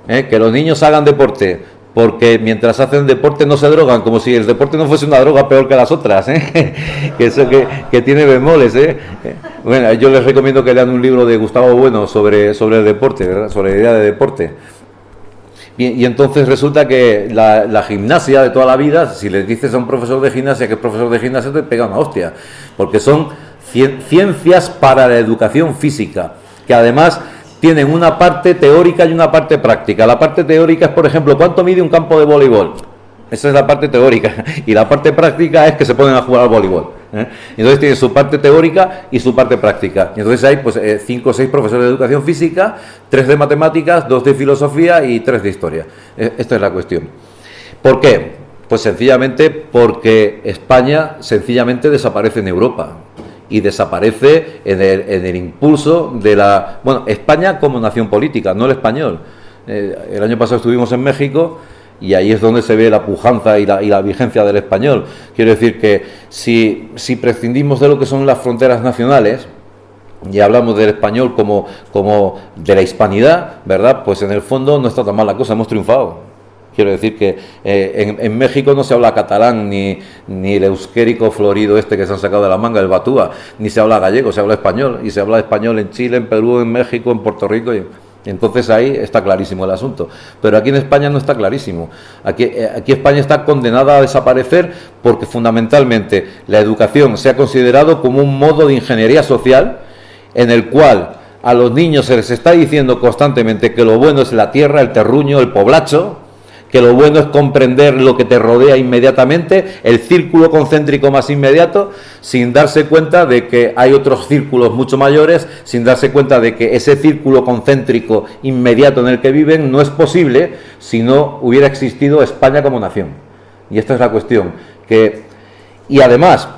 que los niños hagan deporte, porque mientras hacen deporte no se drogan, como si el deporte no fuese una droga peor que las otras, que eso que tiene bemoles, Bueno, yo les recomiendo que lean un libro de Gustavo Bueno sobre el deporte, ¿verdad? Sobre la idea de deporte. Bien, y entonces resulta que la gimnasia de toda la vida, si le dices a un profesor de gimnasia que es profesor de gimnasia, te pega una hostia, porque son ciencias para la educación física, que además tienen una parte teórica y una parte práctica. La parte teórica es, por ejemplo, ¿cuánto mide un campo de voleibol? Esa es la parte teórica, y la parte práctica es que se ponen a jugar al voleibol. Entonces tiene su parte teórica y su parte práctica. Y entonces hay pues 5 o 6 profesores de educación física, 3 de matemáticas, 2 de filosofía y 3 de historia. Esta es la cuestión. ¿Por qué? Pues sencillamente porque España sencillamente desaparece en Europa y desaparece en el impulso de la... Bueno, España como nación política, no el español. El año pasado estuvimos en México y ahí es donde se ve la pujanza y la vigencia del español. Quiero decir que si prescindimos de lo que son las fronteras nacionales y hablamos del español como de la hispanidad, ¿verdad? Pues en el fondo no está tan mal la cosa, hemos triunfado. Quiero decir que en México no se habla catalán ni el euskérico florido este que se han sacado de la manga, el batúa, ni se habla gallego, se habla español, y se habla español en Chile, en Perú, en México, en Puerto Rico. Entonces ahí está clarísimo el asunto, pero aquí en España no está clarísimo. Aquí España está condenada a desaparecer porque fundamentalmente la educación se ha considerado como un modo de ingeniería social en el cual a los niños se les está diciendo constantemente que lo bueno es la tierra, el terruño, el poblacho, que lo bueno es comprender lo que te rodea inmediatamente, el círculo concéntrico más inmediato, sin darse cuenta de que hay otros círculos mucho mayores, sin darse cuenta de que ese círculo concéntrico inmediato en el que viven no es posible si no hubiera existido España como nación. Y esta es la cuestión. Y además,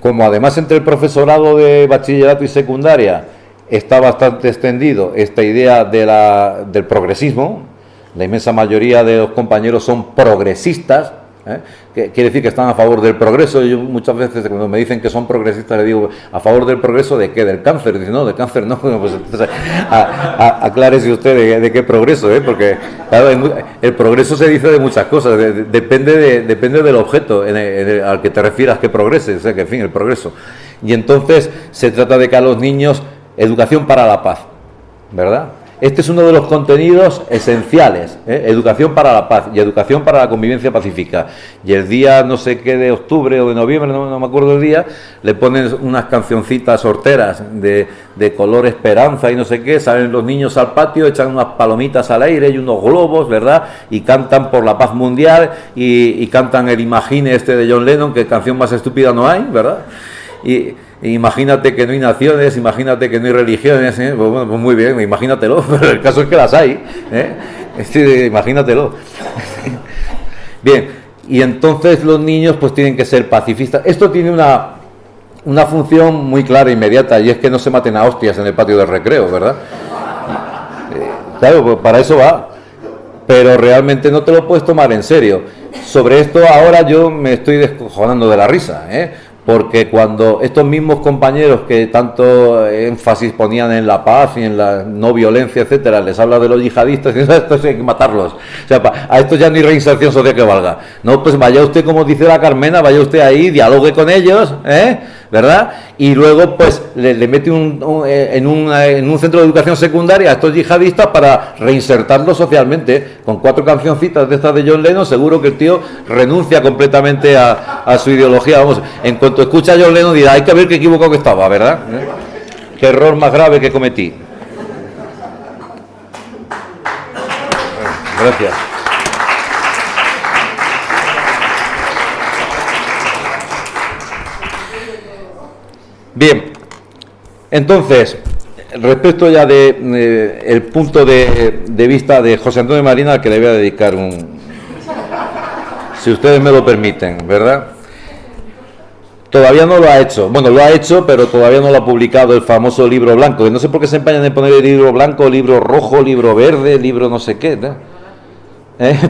como además entre el profesorado de bachillerato y secundaria está bastante extendido esta idea del progresismo, la inmensa mayoría de los compañeros son progresistas, que quiere decir que están a favor del progreso. Yo muchas veces cuando me dicen que son progresistas les digo, ¿a favor del progreso de qué? ¿Del cáncer? Dicen, no, del cáncer no. Pues entonces, aclárese usted de qué progreso, porque claro, el progreso se dice de muchas cosas, depende del objeto al que te refieras que progrese, o sea, que en fin, el progreso. Y entonces se trata de que a los niños, educación para la paz, ¿verdad? Este es uno de los contenidos esenciales, educación para la paz y educación para la convivencia pacífica. Y el día no sé qué de octubre o de noviembre, no me acuerdo el día, le ponen unas cancioncitas horteras de color esperanza y no sé qué, salen los niños al patio, echan unas palomitas al aire y unos globos, ¿verdad? Y cantan por la paz mundial y cantan el Imagine este de John Lennon, que canción más estúpida no hay, ¿verdad? Y imagínate que no hay naciones, imagínate que no hay religiones, pues, bueno, pues muy bien, imagínatelo, pero el caso es que las hay, imagínatelo. Bien, y entonces los niños pues tienen que ser pacifistas. Esto tiene una función muy clara e inmediata, y es que no se maten a hostias en el patio de recreo, ¿verdad? Claro, pues para eso va, pero realmente no te lo puedes tomar en serio. Sobre esto ahora yo me estoy descojonando de la risa, porque cuando estos mismos compañeros que tanto énfasis ponían en la paz y en la no violencia, etcétera, les habla de los yihadistas, y estos hay que matarlos, o sea, a estos ya no hay reinserción social que valga. No, pues vaya usted, como dice la Carmena, vaya usted ahí, dialogue con ellos, ¿verdad? Y luego pues le mete en un centro de educación secundaria a estos yihadistas para reinsertarlos socialmente. Con 4 cancioncitas de estas de John Lennon, seguro que el tío renuncia completamente a su ideología. Vamos, en cuanto escucha a John Lennon dirá, hay que ver qué equivocado que estaba, ¿verdad? Qué error más grave que cometí. Gracias. Bien, entonces, respecto ya de el punto de vista de José Antonio Marina, al que le voy a dedicar si ustedes me lo permiten, ¿verdad? Todavía no lo ha hecho, bueno, lo ha hecho, pero todavía no lo ha publicado el famoso libro blanco, que no sé por qué se empeñan en poner el libro blanco, libro rojo, libro verde, libro no sé qué, ¿no?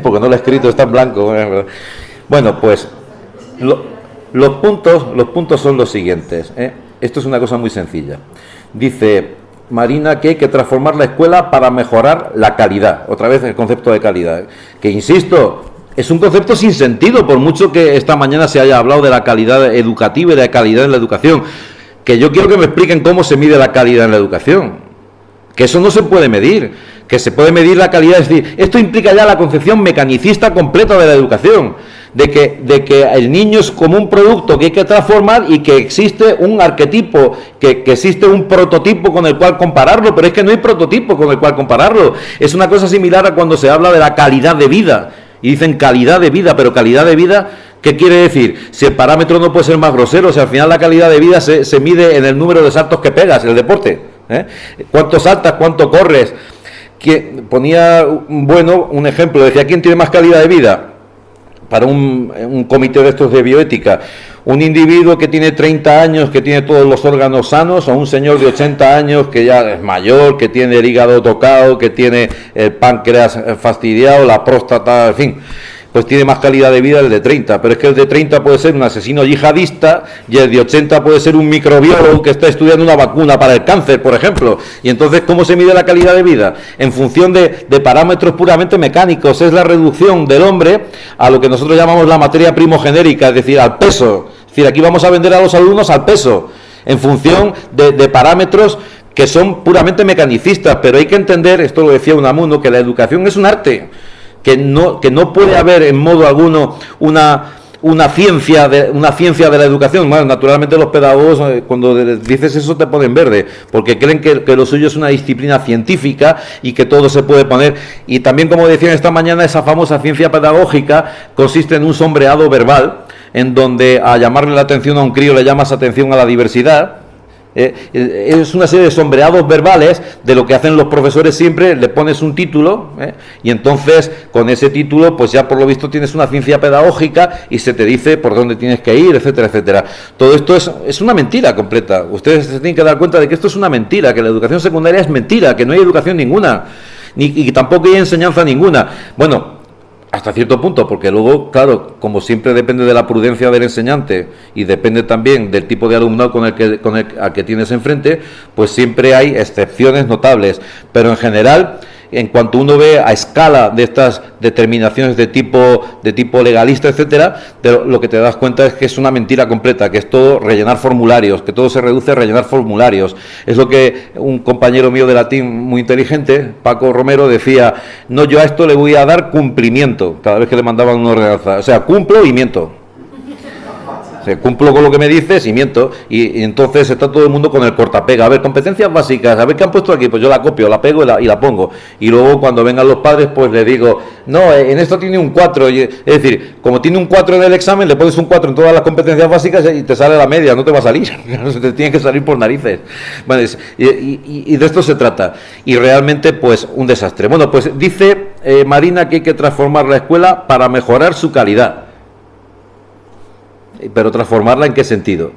Porque no lo ha escrito, está en blanco. Bueno, pues los puntos son los siguientes, Esto es una cosa muy sencilla. Dice Marina que hay que transformar la escuela para mejorar la calidad. Otra vez el concepto de calidad, que insisto, es un concepto sin sentido, por mucho que esta mañana se haya hablado de la calidad educativa y de la calidad en la educación. Que yo quiero que me expliquen cómo se mide la calidad en la educación. Que eso no se puede medir, que se puede medir la calidad, es decir, esto implica ya la concepción mecanicista completa de la educación, de que el niño es como un producto que hay que transformar y que existe un arquetipo, que existe un prototipo con el cual compararlo, pero es que no hay prototipo con el cual compararlo. Es una cosa similar a cuando se habla de la calidad de vida, y dicen calidad de vida, pero calidad de vida, ¿qué quiere decir? Si el parámetro no puede ser más grosero, si al final la calidad de vida se mide en el número de saltos que pegas, el deporte. ¿Cuánto saltas? ¿Cuánto corres? Ponía, bueno, un ejemplo, decía, ¿quién tiene más calidad de vida? Para un comité de estos de bioética, un individuo que tiene 30 años, que tiene todos los órganos sanos, o un señor de 80 años que ya es mayor, que tiene el hígado tocado, que tiene el páncreas fastidiado, la próstata, en fin, pues tiene más calidad de vida el de 30, pero es que el de 30 puede ser un asesino yihadista y el de 80 puede ser un microbiólogo que está estudiando una vacuna para el cáncer, por ejemplo. Y entonces, ¿cómo se mide la calidad de vida? En función de parámetros puramente mecánicos. Es la reducción del hombre a lo que nosotros llamamos la materia primogenérica, es decir, al peso. Es decir, aquí vamos a vender a los alumnos al peso, en función de parámetros que son puramente mecanicistas. Pero hay que entender, esto lo decía Unamuno, que la educación es un arte, que no puede haber en modo alguno una ciencia de la educación. Bueno, naturalmente los pedagogos, cuando dices eso, te ponen verde, porque creen que lo suyo es una disciplina científica y que todo se puede poner. Y también, como decían esta mañana, esa famosa ciencia pedagógica consiste en un sombreado verbal, en donde a llamarle la atención a un crío le llamas atención a la diversidad. Es una serie de sombreados verbales de lo que hacen los profesores siempre. Le pones un título, y entonces con ese título pues ya por lo visto tienes una ciencia pedagógica y se te dice por dónde tienes que ir, etcétera, etcétera. Todo esto es una mentira completa. Ustedes se tienen que dar cuenta de que esto es una mentira, que la educación secundaria es mentira, que no hay educación ninguna, y tampoco hay enseñanza ninguna. Bueno, hasta cierto punto, porque luego, claro, como siempre depende de la prudencia del enseñante y depende también del tipo de alumnado al que tienes enfrente, pues siempre hay excepciones notables, pero en general en cuanto uno ve a escala de estas determinaciones de tipo legalista, etcétera, lo que te das cuenta es que es una mentira completa, que es todo rellenar formularios, que todo se reduce a rellenar formularios. Es lo que un compañero mío de latín muy inteligente, Paco Romero, decía: no, yo a esto le voy a dar cumplimiento cada vez que le mandaban una ordenanza, o sea, cumplo y miento. Cumplo con lo que me dices y miento, y entonces está todo el mundo con el cortapega. A ver, competencias básicas, a ver qué han puesto aquí, pues yo la copio, la pego y la pongo, y luego cuando vengan los padres pues le digo: no, en esto tiene un 4, es decir, como tiene un 4 en el examen, le pones un 4 en todas las competencias básicas y te sale la media, no te va a salir, te tiene que salir por narices. Bueno, y de esto se trata, y realmente pues un desastre. Bueno, pues dice Marina que hay que transformar la escuela para mejorar su calidad. Pero transformarla, ¿en qué sentido?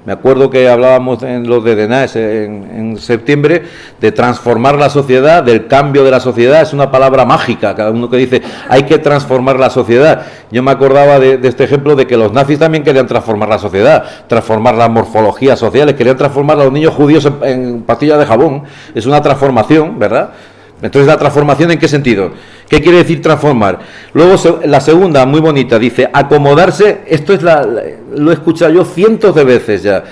Me acuerdo que hablábamos en los de DENAES en septiembre de transformar la sociedad, del cambio de la sociedad. Es una palabra mágica, cada uno que dice hay que transformar la sociedad. Yo me acordaba de este ejemplo de que los nazis también querían transformar la sociedad, transformar las morfologías sociales, querían transformar a los niños judíos en pastillas de jabón. Es una transformación, ¿verdad? Entonces, ¿la transformación en qué sentido? ¿Qué quiere decir transformar? Luego, la segunda, muy bonita, dice acomodarse. Esto es lo he escuchado yo cientos de veces ya.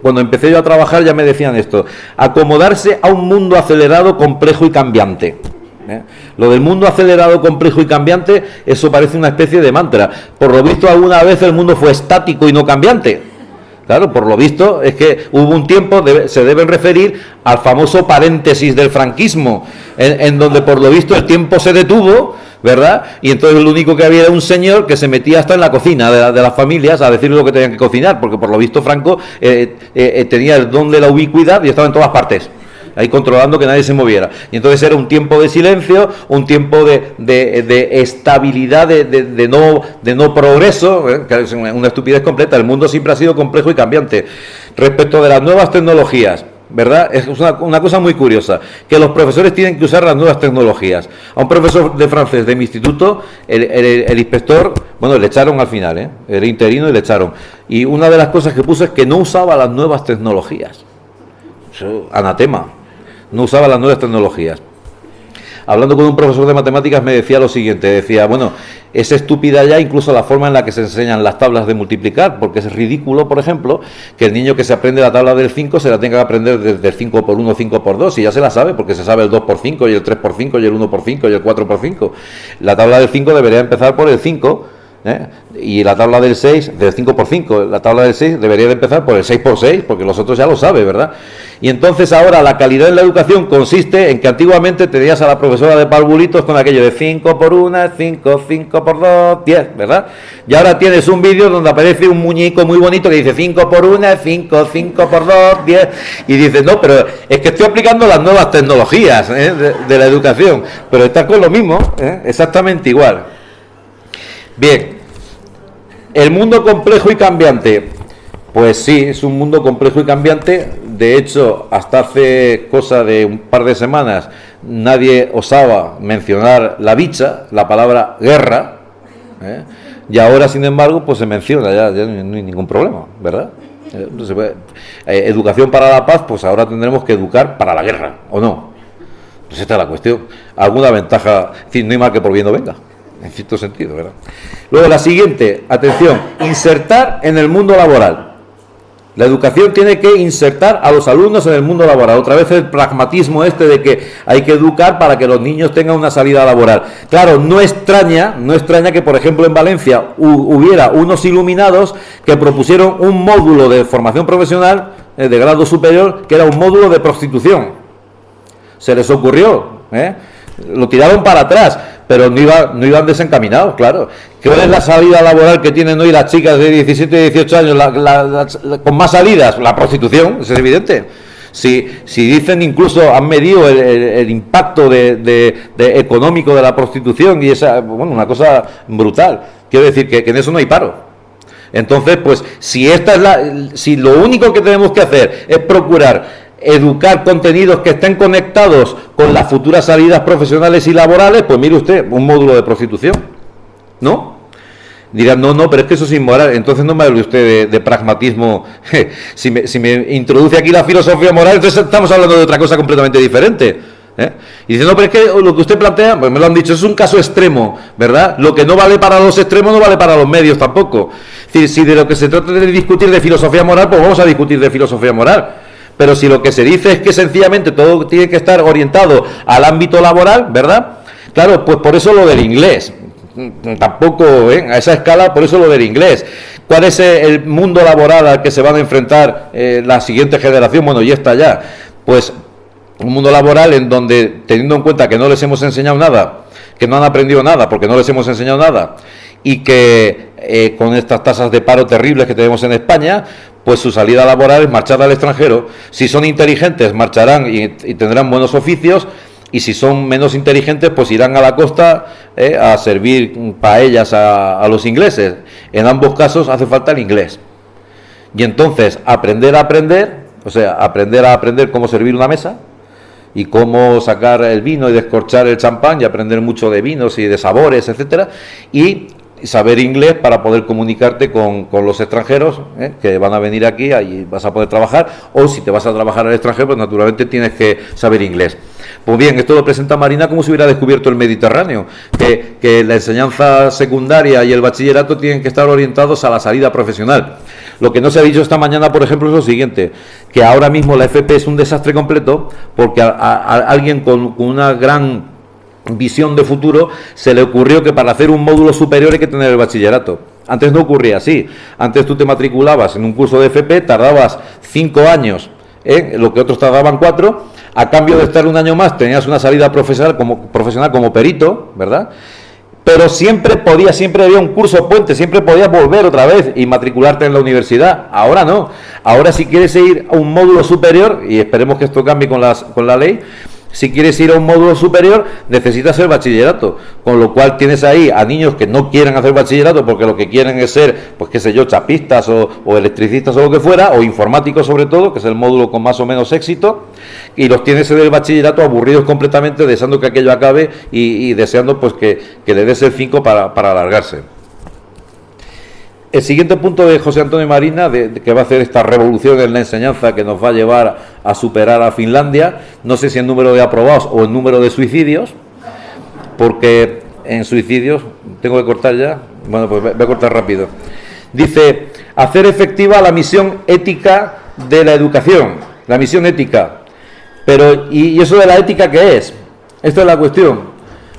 Cuando empecé yo a trabajar ya me decían esto: acomodarse a un mundo acelerado, complejo y cambiante. Lo del mundo acelerado, complejo y cambiante, eso parece una especie de mantra. Por lo visto, alguna vez el mundo fue estático y no cambiante. Claro, por lo visto es que hubo un tiempo, se deben referir al famoso paréntesis del franquismo, en donde por lo visto el tiempo se detuvo, ¿verdad? Y entonces lo único que había era un señor que se metía hasta en la cocina de las familias a decirle lo que tenían que cocinar, porque por lo visto Franco tenía el don de la ubicuidad y estaba en todas partes, ahí controlando que nadie se moviera. Y entonces era un tiempo de silencio, un tiempo de estabilidad, de no progreso, que es una estupidez completa. El mundo siempre ha sido complejo y cambiante. Respecto de las nuevas tecnologías, ¿verdad? Es una cosa muy curiosa, que los profesores tienen que usar las nuevas tecnologías. A un profesor de francés de mi instituto, el inspector, bueno, le echaron al final, era interino y le echaron. Y una de las cosas que puso es que no usaba las nuevas tecnologías. Eso, anatema. No usaba las nuevas tecnologías. Hablando con un profesor de matemáticas me decía lo siguiente, decía: bueno, es estúpida ya incluso la forma en la que se enseñan las tablas de multiplicar, porque es ridículo, por ejemplo, que el niño que se aprende la tabla del 5 se la tenga que aprender desde el 5 por 1, 5 por 2, y ya se la sabe, porque se sabe el 2 por 5, y el 3 por 5, y el 1 por 5, y el 4 por 5. La tabla del 5 debería empezar por el 5, y la tabla del 6, del 5 por 5, la tabla del 6 debería de empezar por el 6 por 6, porque los otros ya lo sabe, ¿verdad? Y entonces ahora la calidad en la educación consiste en que antiguamente tenías a la profesora de parvulitos con aquello de 5 por 1, 5, 5 por 2, 10, ¿verdad? Y ahora tienes un vídeo donde aparece un muñeco muy bonito que dice 5 por 1, 5, 5 por 2, 10, y dices: no, pero es que estoy aplicando las nuevas tecnologías de la educación, pero está con lo mismo, exactamente igual. Bien, el mundo complejo y cambiante. Pues sí, es un mundo complejo y cambiante. De hecho, hasta hace cosa de un par de semanas nadie osaba mencionar la bicha, la palabra guerra, y ahora, sin embargo, pues se menciona, ya no hay ningún problema, ¿verdad? Educación para la paz, pues ahora tendremos que educar para la guerra, ¿o no? Pues esta es la cuestión. Alguna ventaja, es decir, no hay mal que por bien no venga, en cierto sentido, ¿verdad? Luego la siguiente, atención: insertar en el mundo laboral. La educación tiene que insertar a los alumnos en el mundo laboral. Otra vez el pragmatismo de que hay que educar para que los niños tengan una salida laboral. Claro, no extraña que, por ejemplo, en Valencia hubiera unos iluminados que propusieron un módulo de formación profesional de grado superior que era un módulo de prostitución. Se les ocurrió, lo tiraron para atrás, pero no iban desencaminados, claro. ¿Cuál es la salida laboral que tienen hoy las chicas de 17 y 18 años con más salidas? La prostitución, es evidente. Si dicen, incluso han medido el impacto económico de la prostitución, y una cosa brutal. Quiero decir que en eso no hay paro. Entonces, pues, si lo único que tenemos que hacer es procurar educar contenidos que estén conectados con las futuras salidas profesionales y laborales, pues mire usted, un módulo de prostitución, ¿no? Dirán: no, pero es que eso es inmoral. Entonces no me hable usted de pragmatismo. Si me introduce aquí la filosofía moral, entonces estamos hablando de otra cosa completamente diferente. ¿eh? Y dice, no, pero es que lo que usted plantea, pues me lo han dicho, es un caso extremo, ¿verdad? Lo que no vale para los extremos no vale para los medios tampoco. Es decir, si de lo que se trata de discutir de filosofía moral, pues vamos a discutir de filosofía moral. Pero si lo que se dice es que sencillamente todo tiene que estar orientado al ámbito laboral, ¿verdad? Claro, pues por eso lo del inglés. Tampoco, a esa escala, por eso lo del inglés. ¿Cuál es el mundo laboral al que se van a enfrentar la siguiente generación? Bueno, ya está ya. Pues un mundo laboral en donde, teniendo en cuenta que no les hemos enseñado nada, que no han aprendido nada porque no les hemos enseñado nada, y que con estas tasas de paro terribles que tenemos en España, pues su salida laboral es marchar al extranjero. Si son inteligentes, marcharán y tendrán buenos oficios, y si son menos inteligentes, pues irán a la costa a servir paellas a los ingleses. En ambos casos hace falta el inglés. Y entonces, aprender a aprender, o sea, aprender a aprender cómo servir una mesa, y cómo sacar el vino y descorchar el champán, y aprender mucho de vinos y de sabores, etcétera, y saber inglés para poder comunicarte con los extranjeros que van a venir aquí, ahí vas a poder trabajar, o si te vas a trabajar al extranjero, pues naturalmente tienes que saber inglés. Pues bien, esto lo presenta Marina como si hubiera descubierto el Mediterráneo, que la enseñanza secundaria y el bachillerato tienen que estar orientados a la salida profesional. Lo que no se ha dicho esta mañana, por ejemplo, es lo siguiente, que ahora mismo la FP es un desastre completo, porque a alguien con una gran visión de futuro se le ocurrió que para hacer un módulo superior hay que tener el bachillerato. Antes no ocurría así. Antes tú te matriculabas en un curso de FP, tardabas 5 años, lo que otros tardaban 4, a cambio de estar un año más tenías una salida profesional como perito, ¿verdad? Pero siempre había un curso puente, siempre podías volver otra vez y matricularte en la universidad. Ahora no. Ahora, si quieres ir a un módulo superior, y esperemos que esto cambie con la ley, si quieres ir a un módulo superior, necesitas el bachillerato, con lo cual tienes ahí a niños que no quieren hacer bachillerato porque lo que quieren es ser, pues qué sé yo, chapistas o electricistas o lo que fuera, o informáticos sobre todo, que es el módulo con más o menos éxito, y los tienes en el bachillerato aburridos completamente, deseando que aquello acabe y deseando pues que le des el 5 para alargarse. El siguiente punto de José Antonio Marina, de que va a hacer esta revolución en la enseñanza que nos va a llevar a superar a Finlandia, no sé si el número de aprobados o el número de suicidios, porque en suicidios, tengo que cortar ya, bueno, pues voy a cortar rápido. Dice, hacer efectiva la misión ética de la educación, la misión ética. Pero, ¿y eso de la ética qué es? Esta es la cuestión.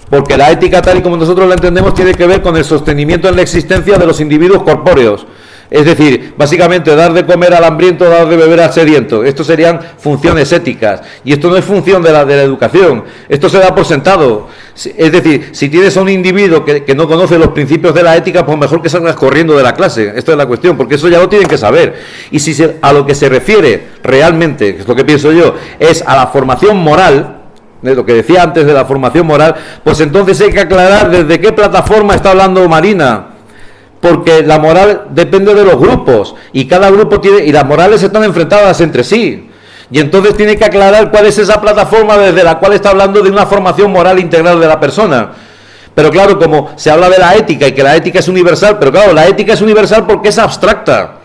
Porque la ética, tal y como nosotros la entendemos, tiene que ver con el sostenimiento en la existencia de los individuos corpóreos. Es decir, básicamente dar de comer al hambriento, dar de beber al sediento. Esto serían funciones éticas. Y esto no es función de la educación. Esto se da por sentado. Es decir, si tienes a un individuo que no conoce los principios de la ética, pues mejor que salgas corriendo de la clase. Esta es la cuestión, porque eso ya lo tienen que saber. Y si a lo que se refiere realmente, que es lo que pienso yo, es a la formación moral, de lo que decía antes de la formación moral, pues entonces hay que aclarar desde qué plataforma está hablando Marina, porque la moral depende de los grupos, y cada grupo tiene, y las morales están enfrentadas entre sí, y entonces tiene que aclarar cuál es esa plataforma desde la cual está hablando de una formación moral integral de la persona. Pero claro, como se habla de la ética y que la ética es universal, pero claro, la ética es universal porque es abstracta.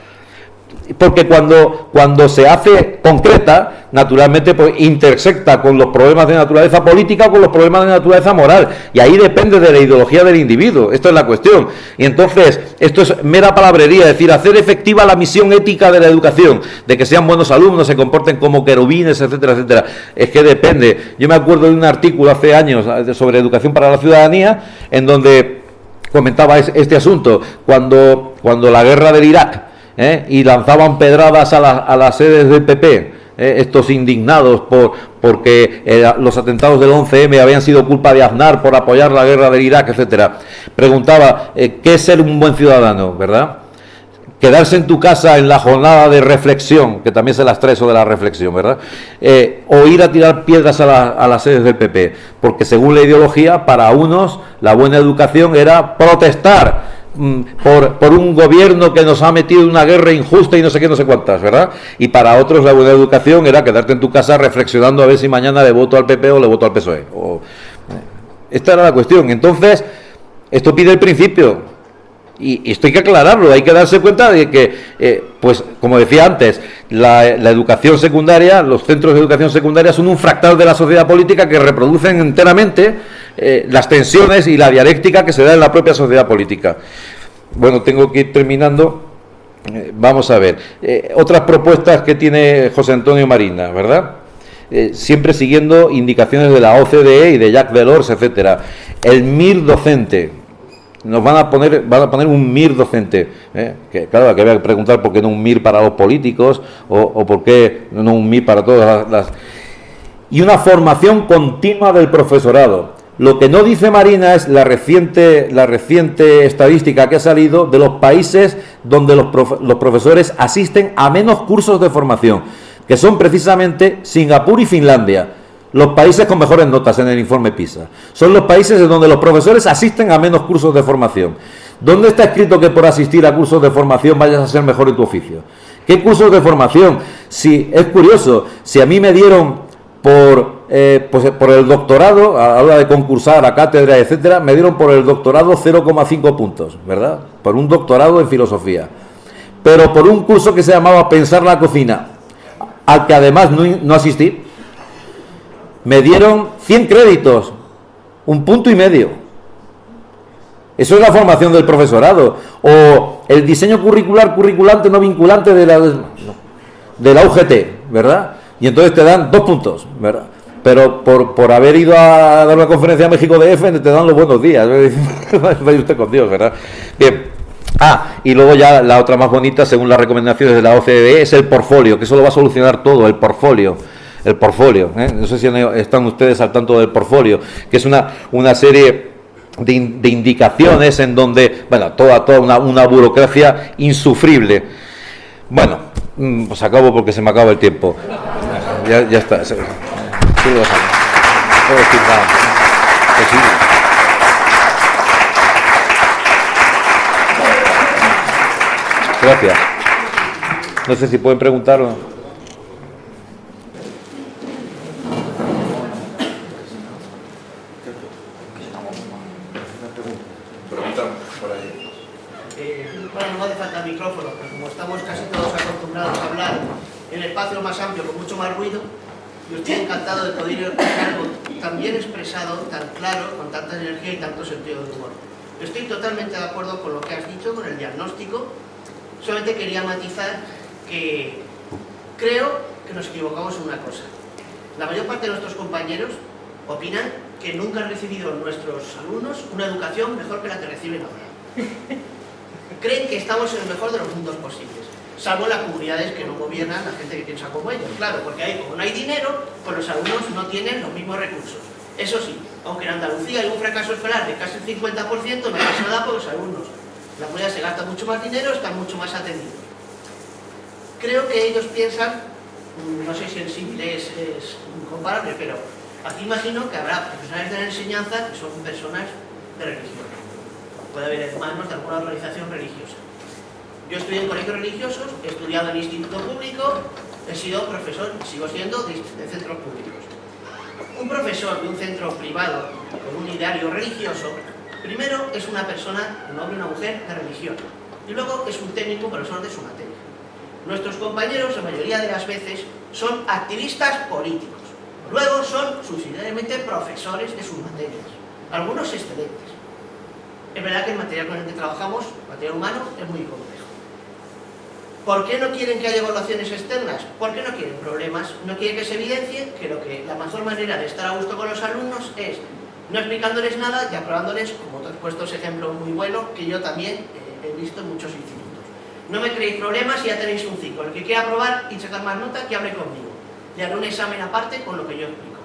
Porque cuando se hace concreta, naturalmente pues intersecta con los problemas de naturaleza política o con los problemas de naturaleza moral, y ahí depende de la ideología del individuo. Esto es la cuestión. Y entonces, esto es mera palabrería, es decir, hacer efectiva la misión ética de la educación, de que sean buenos alumnos, se comporten como querubines, etcétera, etcétera. Es que depende. Yo me acuerdo de un artículo hace años sobre educación para la ciudadanía, en donde comentaba este asunto, cuando la guerra del Irak, y lanzaban pedradas a las sedes del PP, estos indignados porque los atentados del 11M habían sido culpa de Aznar por apoyar la guerra del Irak, etcétera. Preguntaba, ¿qué es ser un buen ciudadano, verdad? Quedarse en tu casa en la jornada de reflexión, que también se las trae eso de la reflexión, ¿verdad? O ir a tirar piedras a las sedes del PP, porque según la ideología, para unos la buena educación era protestar por un gobierno que nos ha metido en una guerra injusta y no sé qué, no sé cuántas, ¿verdad? Y para otros la buena educación era quedarte en tu casa reflexionando a ver si mañana le voto al PP o le voto al PSOE. Esta era la cuestión. Entonces, esto pide el principio. Y esto hay que aclararlo, hay que darse cuenta de que, pues como decía antes, la educación secundaria, los centros de educación secundaria son un fractal de la sociedad política que reproducen enteramente las tensiones y la dialéctica que se da en la propia sociedad política. Bueno, tengo que ir terminando. Vamos a ver, otras propuestas que tiene José Antonio Marina, ¿verdad? Siempre siguiendo indicaciones de la OCDE y de Jacques Delors, etcétera. El MIR docente. Nos van a poner un MIR docente, que claro, que había que preguntar por qué no un MIR para los políticos o por qué no un MIR para todas las... Y una formación continua del profesorado. Lo que no dice Marina es la reciente estadística que ha salido de los países donde los profesores asisten a menos cursos de formación, que son precisamente Singapur y Finlandia. Los países con mejores notas en el informe PISA. Son los países en donde los profesores asisten a menos cursos de formación. ¿Dónde está escrito que por asistir a cursos de formación vayas a ser mejor en tu oficio? ¿Qué cursos de formación? Si es curioso, si a mí me dieron por el doctorado, a la hora de concursar a cátedra, etcétera, me dieron por el doctorado 0,5 puntos, ¿verdad? Por un doctorado en filosofía. Pero por un curso que se llamaba Pensar la cocina, al que además no asistí, me dieron 100 créditos, 1,5 puntos. Eso es la formación del profesorado. O el diseño curriculante no vinculante de la UGT, ¿verdad? Y entonces te dan 2 puntos, ¿verdad? Pero por haber ido a dar una conferencia a México DF te dan los buenos días. Vaya usted con Dios, ¿verdad? Bien. Y luego ya la otra más bonita, según las recomendaciones de la OCDE, es el portfolio, que eso lo va a solucionar todo, el portfolio. El portfolio, no sé si están ustedes al tanto del portfolio, que es una serie de indicaciones en donde, bueno, toda una burocracia insufrible. Bueno, pues acabo porque se me acaba el tiempo. Ya está. Sí, lo vas a... No puedo decir nada. Pues sí. Gracias. No sé si pueden preguntar o no. Bueno, no hace falta el micrófono, pero como estamos casi todos acostumbrados a hablar en el espacio más amplio, con mucho más ruido, yo estoy encantado de poder escuchar algo tan bien expresado, tan claro, con tanta energía y tanto sentido de humor. Estoy totalmente de acuerdo con lo que has dicho, con el diagnóstico. Solamente quería matizar que creo que nos equivocamos en una cosa. La mayor parte de nuestros compañeros opinan que nunca han recibido nuestros alumnos una educación mejor que la que reciben ahora. Creen que estamos en el mejor de los mundos posibles, salvo las comunidades que no gobiernan, la gente que piensa como ellos, claro, porque ahí como no hay dinero, pues los alumnos no tienen los mismos recursos. Eso sí, aunque en Andalucía hay un fracaso escolar de casi el 50%, no pasa nada por los alumnos. La comunidad se gasta mucho más dinero, están mucho más atendidos. Creo que ellos piensan, no sé si el símil es incomparable, pero aquí imagino que habrá profesionales de la enseñanza que son personas de religión. Puede haber hermanos de alguna organización religiosa. Yo estudié en colegios religiosos, he estudiado en instituto público, he sido profesor, sigo siendo de centros públicos. Un profesor de un centro privado con un ideario religioso, primero es una persona, un hombre y una mujer de religión, y luego es un técnico profesor de su materia. Nuestros compañeros, la mayoría de las veces, son activistas políticos, luego son subsidiariamente profesores de sus materias, algunos excelentes. Es verdad que el material con el que trabajamos, material humano, es muy complejo. ¿Por qué no quieren que haya evaluaciones externas? Porque no quieren problemas, no quieren que se evidencie que la mejor manera de estar a gusto con los alumnos es no explicándoles nada y aprobándoles, como tú has puesto ese ejemplo muy bueno, que yo también he visto en muchos institutos. No me creéis problemas y ya tenéis un 5. El que quiera aprobar y sacar más nota, que hable conmigo. Le haré un examen aparte con lo que yo explico.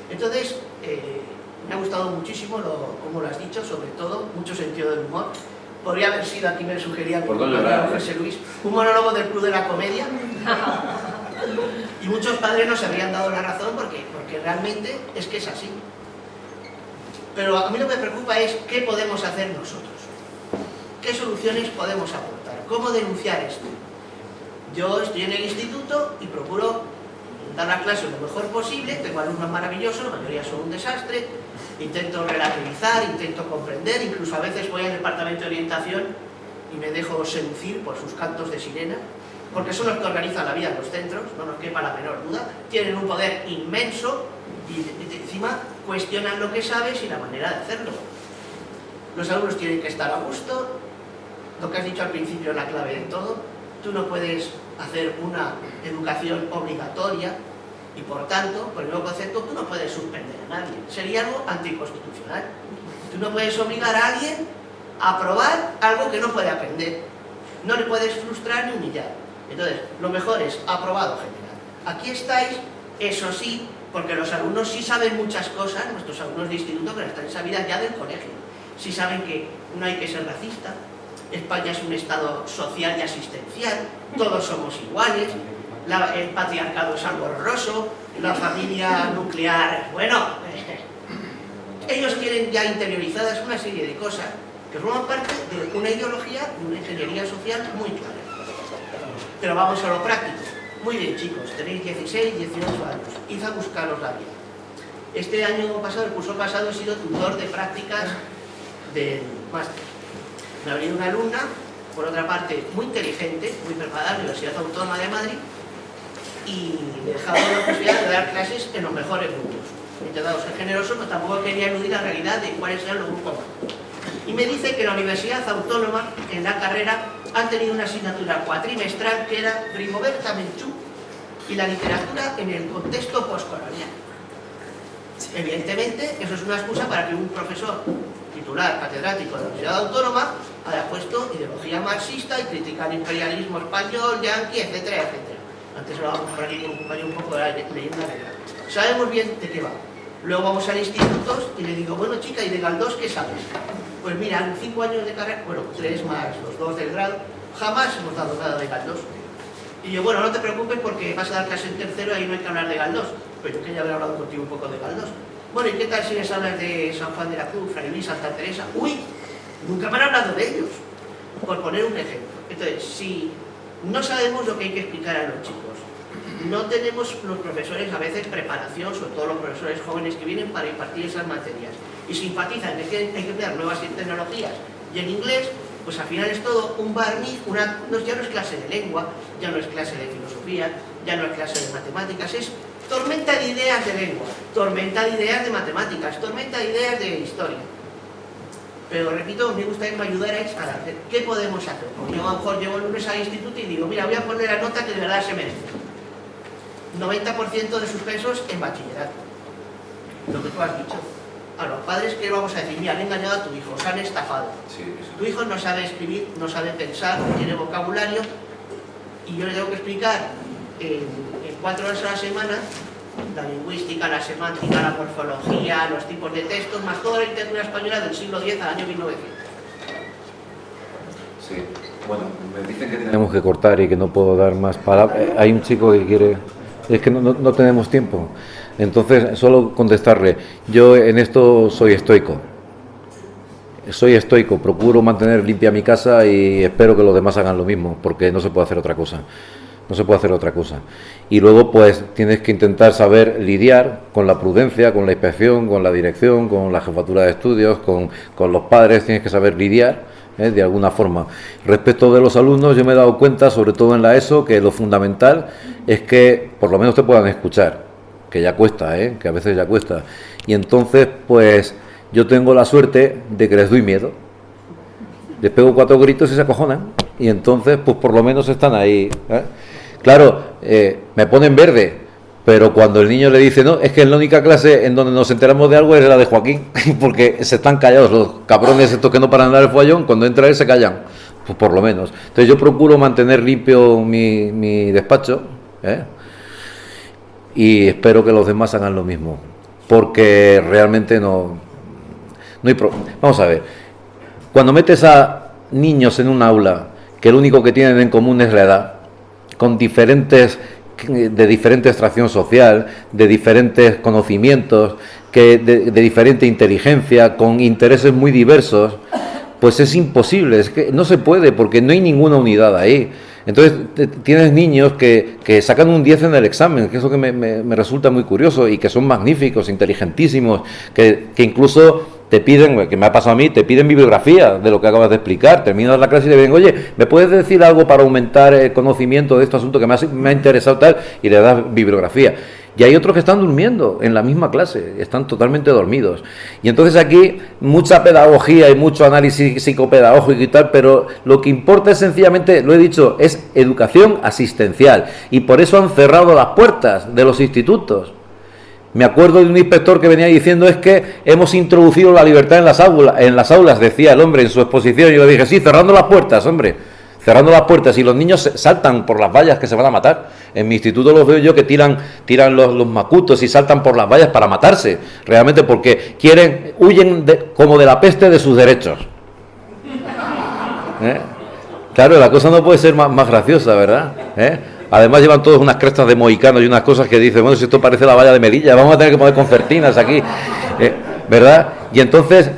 Entonces, me ha gustado muchísimo como lo has dicho, sobre todo, mucho sentido del humor. Podría haber sido, aquí me sugería mi compañero José Luis, un monólogo del Club de la Comedia. Y muchos padres nos habrían dado la razón porque realmente es que es así. Pero a mí lo que me preocupa es qué podemos hacer nosotros. ¿Qué soluciones podemos aportar? ¿Cómo denunciar esto? Yo estoy en el instituto y procuro dar las clases lo mejor posible. Tengo alumnos maravillosos, la mayoría son un desastre. Intento relativizar, intento comprender, incluso a veces voy al departamento de orientación y me dejo seducir por sus cantos de sirena, porque son los que organizan la vida en los centros, no nos quepa la menor duda, tienen un poder inmenso y encima cuestionan lo que sabes y la manera de hacerlo. Los alumnos tienen que estar a gusto, lo que has dicho al principio es la clave de todo. Tú no puedes hacer una educación obligatoria y por tanto, por el nuevo concepto, tú no puedes suspender a nadie, sería algo anticonstitucional. Tú no puedes obligar a alguien a aprobar algo que no puede aprender, no le puedes frustrar ni humillar. Entonces, lo mejor es aprobado general. Aquí estáis, eso sí, porque los alumnos sí saben muchas cosas, nuestros alumnos de instituto, que están sabidas ya del colegio. Sí saben que no hay que ser racista, España es un estado social y asistencial, todos somos iguales, el patriarcado es algo horroroso, la familia nuclear, bueno, ellos tienen ya interiorizadas una serie de cosas que forman parte de una ideología, de una ingeniería social muy clara. Pero vamos a lo práctico. Muy bien, chicos, tenéis 16, 18 años, id a buscaros la vida. Este año pasado, el curso pasado, he sido tutor de prácticas del máster. Me ha venido una alumna, por otra parte, muy inteligente, muy preparada, la Universidad Autónoma de Madrid, y me he dejado la posibilidad de dar clases en los mejores grupos. He intentado ser generoso, pero tampoco quería eludir la realidad de cuáles eran los grupos más. Y me dice que la Universidad Autónoma, en la carrera, han tenido una asignatura cuatrimestral que era Rigoberta Menchú y la literatura en el contexto postcolonial. Evidentemente, eso es una excusa para que un profesor titular catedrático de la Universidad Autónoma haya puesto ideología marxista y criticar el imperialismo español, yanqui, etcétera, etcétera. Antes hablábamos por aquí con un compañero un poco de la leyenda negra. Sabemos bien de qué va. Luego vamos al instituto y le digo, bueno chica, ¿y de Galdós qué sabes? Pues mira, en 5 años de carrera, bueno, 3 más los 2 del grado, jamás hemos dado nada de Galdós. Y yo, bueno, no te preocupes porque vas a dar clase en tercero y ahí no hay que hablar de Galdós. Pues yo quería haber hablado contigo un poco de Galdós. Bueno, ¿y qué tal si les hablas de San Juan de la Cruz, Fray Luis, Santa Teresa? ¡Uy! Nunca me han hablado de ellos, por poner un ejemplo. Entonces, si no sabemos lo que hay que explicar a los chicos, no tenemos los profesores a veces preparación, sobre todo los profesores jóvenes que vienen para impartir esas materias, y se enfatizan que hay que emplear nuevas tecnologías y en inglés, pues al final es todo un barniz, ya no es clase de lengua, ya no es clase de filosofía, ya no es clase de matemáticas, es tormenta de ideas de lengua, tormenta de ideas de matemáticas, tormenta de ideas de historia. Pero repito, me gustaría que me ayudarais a hacer qué podemos hacer. Porque yo a lo mejor llevo el lunes al instituto y digo, mira, voy a poner la nota que de verdad se merece. 90% de suspensos en bachillerato. Lo que tú has dicho. A los padres, ¿qué vamos a decir? Mira, han engañado a tu hijo, os han estafado. Sí, sí. Tu hijo no sabe escribir, no sabe pensar, no tiene vocabulario, y yo le tengo que explicar en 4 horas a la semana la lingüística, la semántica, la morfología, los tipos de textos, más toda la literatura española del siglo X al año 1900. Sí, bueno, me dicen que tenemos que cortar y que no puedo dar más palabras. Hay un chico que quiere... Es que no tenemos tiempo. Entonces, solo contestarle. Yo en esto soy estoico. Soy estoico, procuro mantener limpia mi casa y espero que los demás hagan lo mismo, porque no se puede hacer otra cosa. No se puede hacer otra cosa. Y luego, pues, tienes que intentar saber lidiar con la prudencia, con la inspección, con la dirección, con la jefatura de estudios, con los padres, tienes que saber lidiar, de alguna forma. Respecto de los alumnos, yo me he dado cuenta, sobre todo en la ESO, que lo fundamental es que por lo menos te puedan escuchar, que ya cuesta, que a veces ya cuesta. Y entonces, pues, yo tengo la suerte de que les doy miedo. Les pego 4 gritos y se acojonan. Y entonces, pues por lo menos están ahí. Claro, me ponen verde, pero cuando el niño le dice, no, es que en la única clase en donde nos enteramos de algo es la de Joaquín, porque se están callados los cabrones estos que no paran de dar el follón, cuando entra él se callan, pues por lo menos. Entonces yo procuro mantener limpio mi despacho, y espero que los demás hagan lo mismo, porque realmente no hay Vamos a ver, cuando metes a niños en un aula que lo único que tienen en común es la edad, con de diferente extracción social, de diferentes conocimientos, de diferente inteligencia, con intereses muy diversos, pues es imposible, es que no se puede, porque no hay ninguna unidad ahí. Entonces tienes niños que sacan un 10 en el examen, que es lo que me resulta muy curioso, y que son magníficos, inteligentísimos, que incluso te piden, que me ha pasado a mí, te piden bibliografía de lo que acabas de explicar, terminas la clase y te dicen, oye, ¿me puedes decir algo para aumentar el conocimiento de este asunto que me ha interesado tal? Y le das bibliografía. Y hay otros que están durmiendo en la misma clase, están totalmente dormidos. Y entonces aquí mucha pedagogía y mucho análisis psicopedagógico y tal, pero lo que importa es sencillamente, lo he dicho, es educación asistencial. Y por eso han cerrado las puertas de los institutos. Me acuerdo de un inspector que venía diciendo, es que hemos introducido la libertad en las aulas, decía el hombre en su exposición. Y yo le dije, sí, cerrando las puertas, hombre, cerrando las puertas, y los niños saltan por las vallas que se van a matar. En mi instituto los veo yo que tiran los macutos y saltan por las vallas para matarse, realmente porque huyen como de la peste de sus derechos. Claro, la cosa no puede ser más graciosa, ¿verdad? Además llevan todos unas crestas de mohicanos y unas cosas que dicen, bueno, si esto parece la valla de Melilla, vamos a tener que poner concertinas aquí, ¿verdad? Y entonces,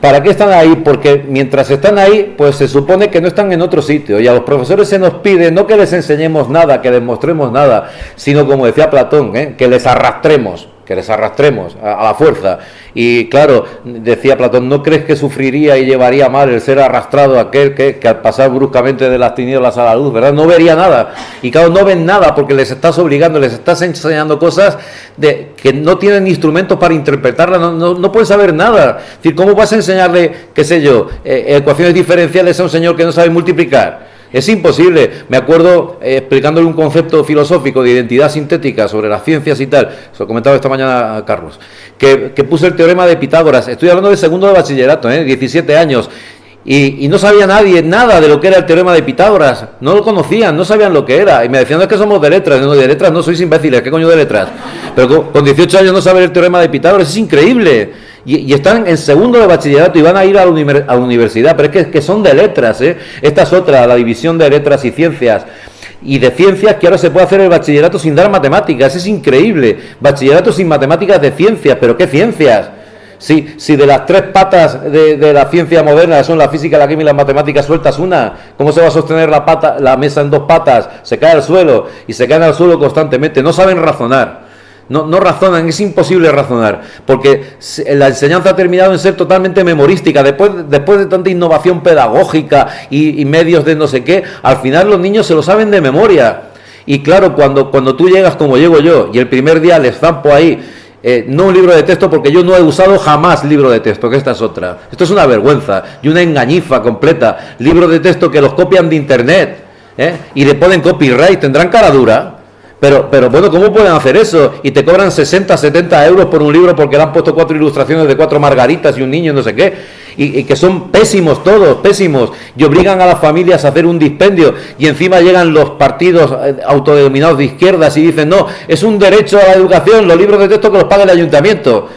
¿para qué están ahí? Porque mientras están ahí, pues se supone que no están en otro sitio, y a los profesores se nos pide no que les enseñemos nada, que les mostremos nada, sino, como decía Platón, que les arrastremos a la fuerza. Y claro, decía Platón, ¿no crees que sufriría y llevaría mal el ser arrastrado aquel que al pasar bruscamente de las tinieblas a la luz, ¿verdad? No vería nada. Y claro, no ven nada porque les estás obligando, les estás enseñando cosas que no tienen instrumentos para interpretarlas, no pueden saber nada. Es decir, ¿cómo vas a enseñarle, qué sé yo, ecuaciones diferenciales a un señor que no sabe multiplicar? Es imposible. Me acuerdo explicándole un concepto filosófico de identidad sintética sobre las ciencias y tal, se lo comentaba esta mañana a Carlos, que puse el teorema de Pitágoras. Estoy hablando de segundo de bachillerato, 17 años, y no sabía nadie nada de lo que era el teorema de Pitágoras, no lo conocían, no sabían lo que era, y me decían, no, es que somos de letras. No, de letras no, sois imbéciles, ¿qué coño de letras? Pero con 18 años no saber el teorema de Pitágoras, es increíble. Y están en segundo de bachillerato y van a ir a la universidad, pero es que son de letras, Esta es otra, la división de letras y ciencias. Y de ciencias, que ahora se puede hacer el bachillerato sin dar matemáticas, es increíble. Bachillerato sin matemáticas de ciencias, ¿pero qué ciencias? Si de las tres patas de la ciencia moderna son la física, la química y las matemáticas, sueltas una, ¿cómo se va a sostener la mesa en dos patas? Se cae al suelo, y se caen al suelo constantemente, no saben razonar. No razonan, es imposible razonar, porque la enseñanza ha terminado en ser totalmente memorística. Después de tanta innovación pedagógica y medios de no sé qué, al final los niños se lo saben de memoria. Y claro, cuando tú llegas como llego yo, y el primer día les zampo ahí, no un libro de texto, porque yo no he usado jamás libro de texto, que esta es otra. Esto es una vergüenza y una engañifa completa. Libros de texto que los copian de internet, y le ponen copyright, tendrán cara dura. Pero bueno, ¿cómo pueden hacer eso? Y te cobran 60, 70 euros por un libro porque le han puesto 4 ilustraciones de 4 margaritas y un niño no sé qué. Y que son pésimos todos, pésimos. Y obligan a las familias a hacer un dispendio. Y encima llegan los partidos autodenominados de izquierdas y dicen, no, es un derecho a la educación, los libros de texto que los paga el ayuntamiento.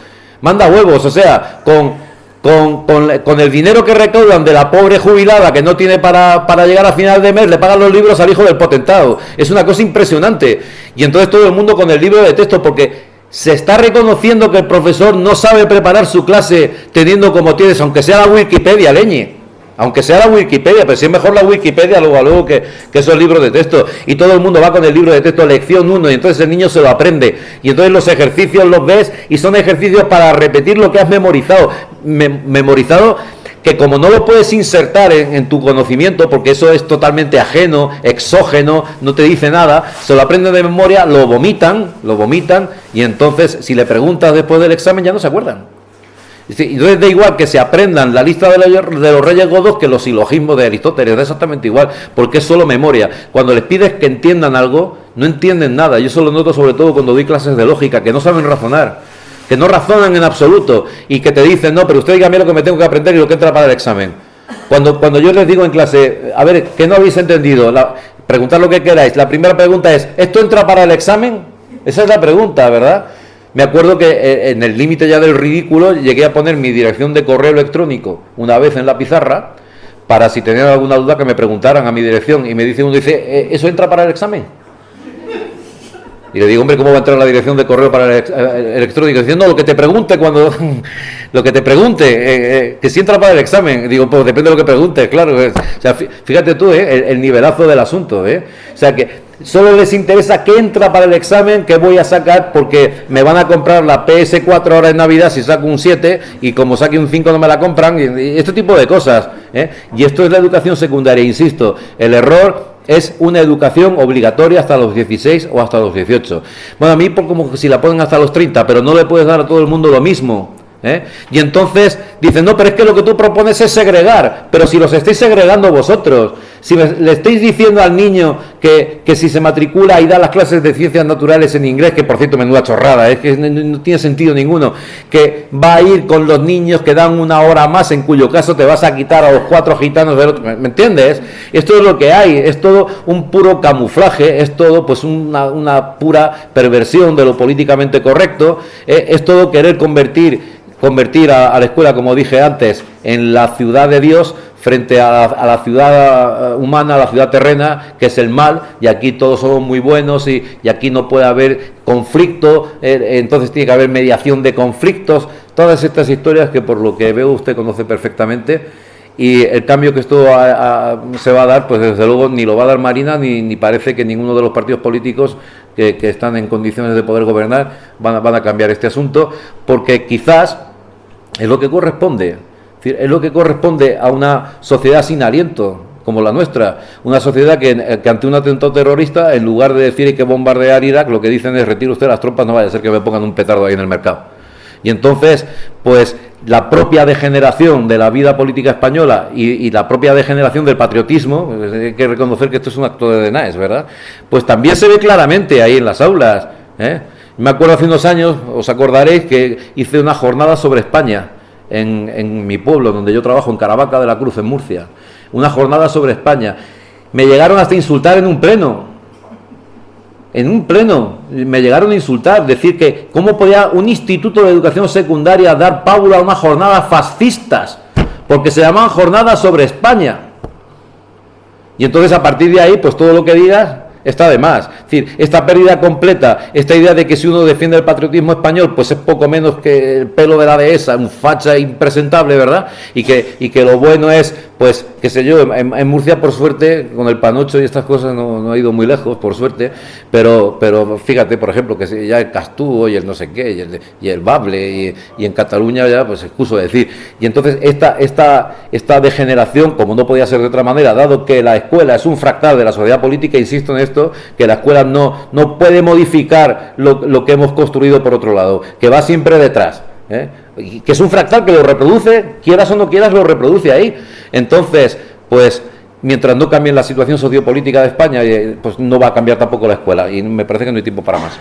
Manda huevos, o sea, con el dinero que recaudan de la pobre jubilada que no tiene para llegar a final de mes, le pagan los libros al hijo del potentado. Es una cosa impresionante. Y entonces todo el mundo con el libro de texto, porque se está reconociendo que el profesor no sabe preparar su clase teniendo como tienes, aunque sea la Wikipedia, leñe. Aunque sea la Wikipedia, pero si es mejor la Wikipedia luego que esos libros de texto. Y todo el mundo va con el libro de texto lección 1, y entonces el niño se lo aprende. Y entonces los ejercicios los ves y son ejercicios para repetir lo que has memorizado. Memorizado, que como no lo puedes insertar en tu conocimiento, porque eso es totalmente ajeno, exógeno, no te dice nada, se lo aprenden de memoria, lo vomitan, y entonces si le preguntas después del examen ya no se acuerdan. Entonces da igual que se aprendan la lista de los reyes godos que los silogismos de Aristóteles, da exactamente igual, porque es solo memoria. Cuando les pides que entiendan algo, no entienden nada. Yo eso lo noto sobre todo cuando doy clases de lógica, que no saben razonar, que no razonan en absoluto, y que te dicen, no, pero usted dígame lo que me tengo que aprender y lo que entra para el examen. Cuando yo les digo en clase, a ver, ¿qué no habéis entendido? Preguntad lo que queráis. La primera pregunta es, ¿esto entra para el examen? Esa es la pregunta, ¿verdad? Me acuerdo que en el límite ya del ridículo llegué a poner mi dirección de correo electrónico una vez en la pizarra, para si tenían alguna duda que me preguntaran a mi dirección, y me dice uno, ¿eso entra para el examen? Y le digo, hombre, ¿cómo va a entrar la dirección de correo para el electrónico? Diciendo, no, lo que te pregunte lo que te pregunte, que si entra para el examen. Digo, pues depende de lo que pregunte, claro. O sea, fíjate tú, el nivelazo del asunto, O sea, que solo les interesa que entra para el examen que voy a sacar, porque me van a comprar la PS4 ahora en Navidad si saco un 7, y como saque un 5 no me la compran, y este tipo de cosas, Y esto es la educación secundaria, insisto, el error es una educación obligatoria hasta los 16 o hasta los 18. Bueno, a mí como si la ponen hasta los 30, pero no le puedes dar a todo el mundo lo mismo. Y entonces dicen, no, pero es que lo que tú propones es segregar, pero si los estáis segregando vosotros, si le estáis diciendo al niño que si se matricula y da las clases de ciencias naturales en inglés, que por cierto menuda chorrada, es que no tiene sentido ninguno, que va a ir con los niños que dan una hora más, en cuyo caso te vas a quitar a los 4 gitanos del otro, ¿me entiendes? Esto es lo que hay, es todo un puro camuflaje, es todo pues una pura perversión de lo políticamente correcto, es todo querer convertir a la escuela, como dije antes, en la ciudad de Dios frente a la ciudad humana, a la ciudad terrena, que es el mal, y aquí todos somos muy buenos y aquí no puede haber conflicto, entonces tiene que haber mediación de conflictos, todas estas historias que por lo que veo usted conoce perfectamente. Y el cambio que esto se va a dar, pues desde luego ni lo va a dar Marina, ni parece que ninguno de los partidos políticos que están en condiciones de poder gobernar van a cambiar este asunto, porque quizás es lo que corresponde, es lo que corresponde a una sociedad sin aliento como la nuestra, una sociedad que ante un atentado terrorista, en lugar de decir hay que bombardear Irak, lo que dicen es retire usted las tropas, no vaya a ser que me pongan un petardo ahí en el mercado. Y entonces, pues la propia degeneración de la vida política española y la propia degeneración del patriotismo, hay que reconocer que esto es un acto de denaes, ¿verdad? Pues también se ve claramente ahí en las aulas, Me acuerdo hace unos años, os acordaréis, que hice una jornada sobre España en mi pueblo, donde yo trabajo, en Caravaca de la Cruz, en Murcia. Una jornada sobre España. Me llegaron hasta insultar en un pleno. Me llegaron a insultar, decir que cómo podía un instituto de educación secundaria dar pábulo a unas jornadas fascistas, porque se llamaban jornadas sobre España. Y entonces a partir de ahí, pues todo lo que digas está de más. Es decir, esta pérdida completa, esta idea de que si uno defiende el patriotismo español, pues es poco menos que el pelo de la dehesa, un facha impresentable, ¿verdad? Y que lo bueno es, pues, qué sé yo, en Murcia, por suerte, con el panocho y estas cosas no ha ido muy lejos, por suerte, pero fíjate, por ejemplo, que ya el Castúo y el no sé qué, y el Bable, y en Cataluña ya, pues excuso de decir. Y entonces esta degeneración, como no podía ser de otra manera, dado que la escuela es un fractal de la sociedad política, insisto en esto, que la escuela no puede modificar lo que hemos construido por otro lado, que va siempre detrás, y que es un fractal que lo reproduce, quieras o no quieras, lo reproduce ahí. Entonces, pues mientras no cambie la situación sociopolítica de España, pues no va a cambiar tampoco la escuela, y me parece que no hay tiempo para más.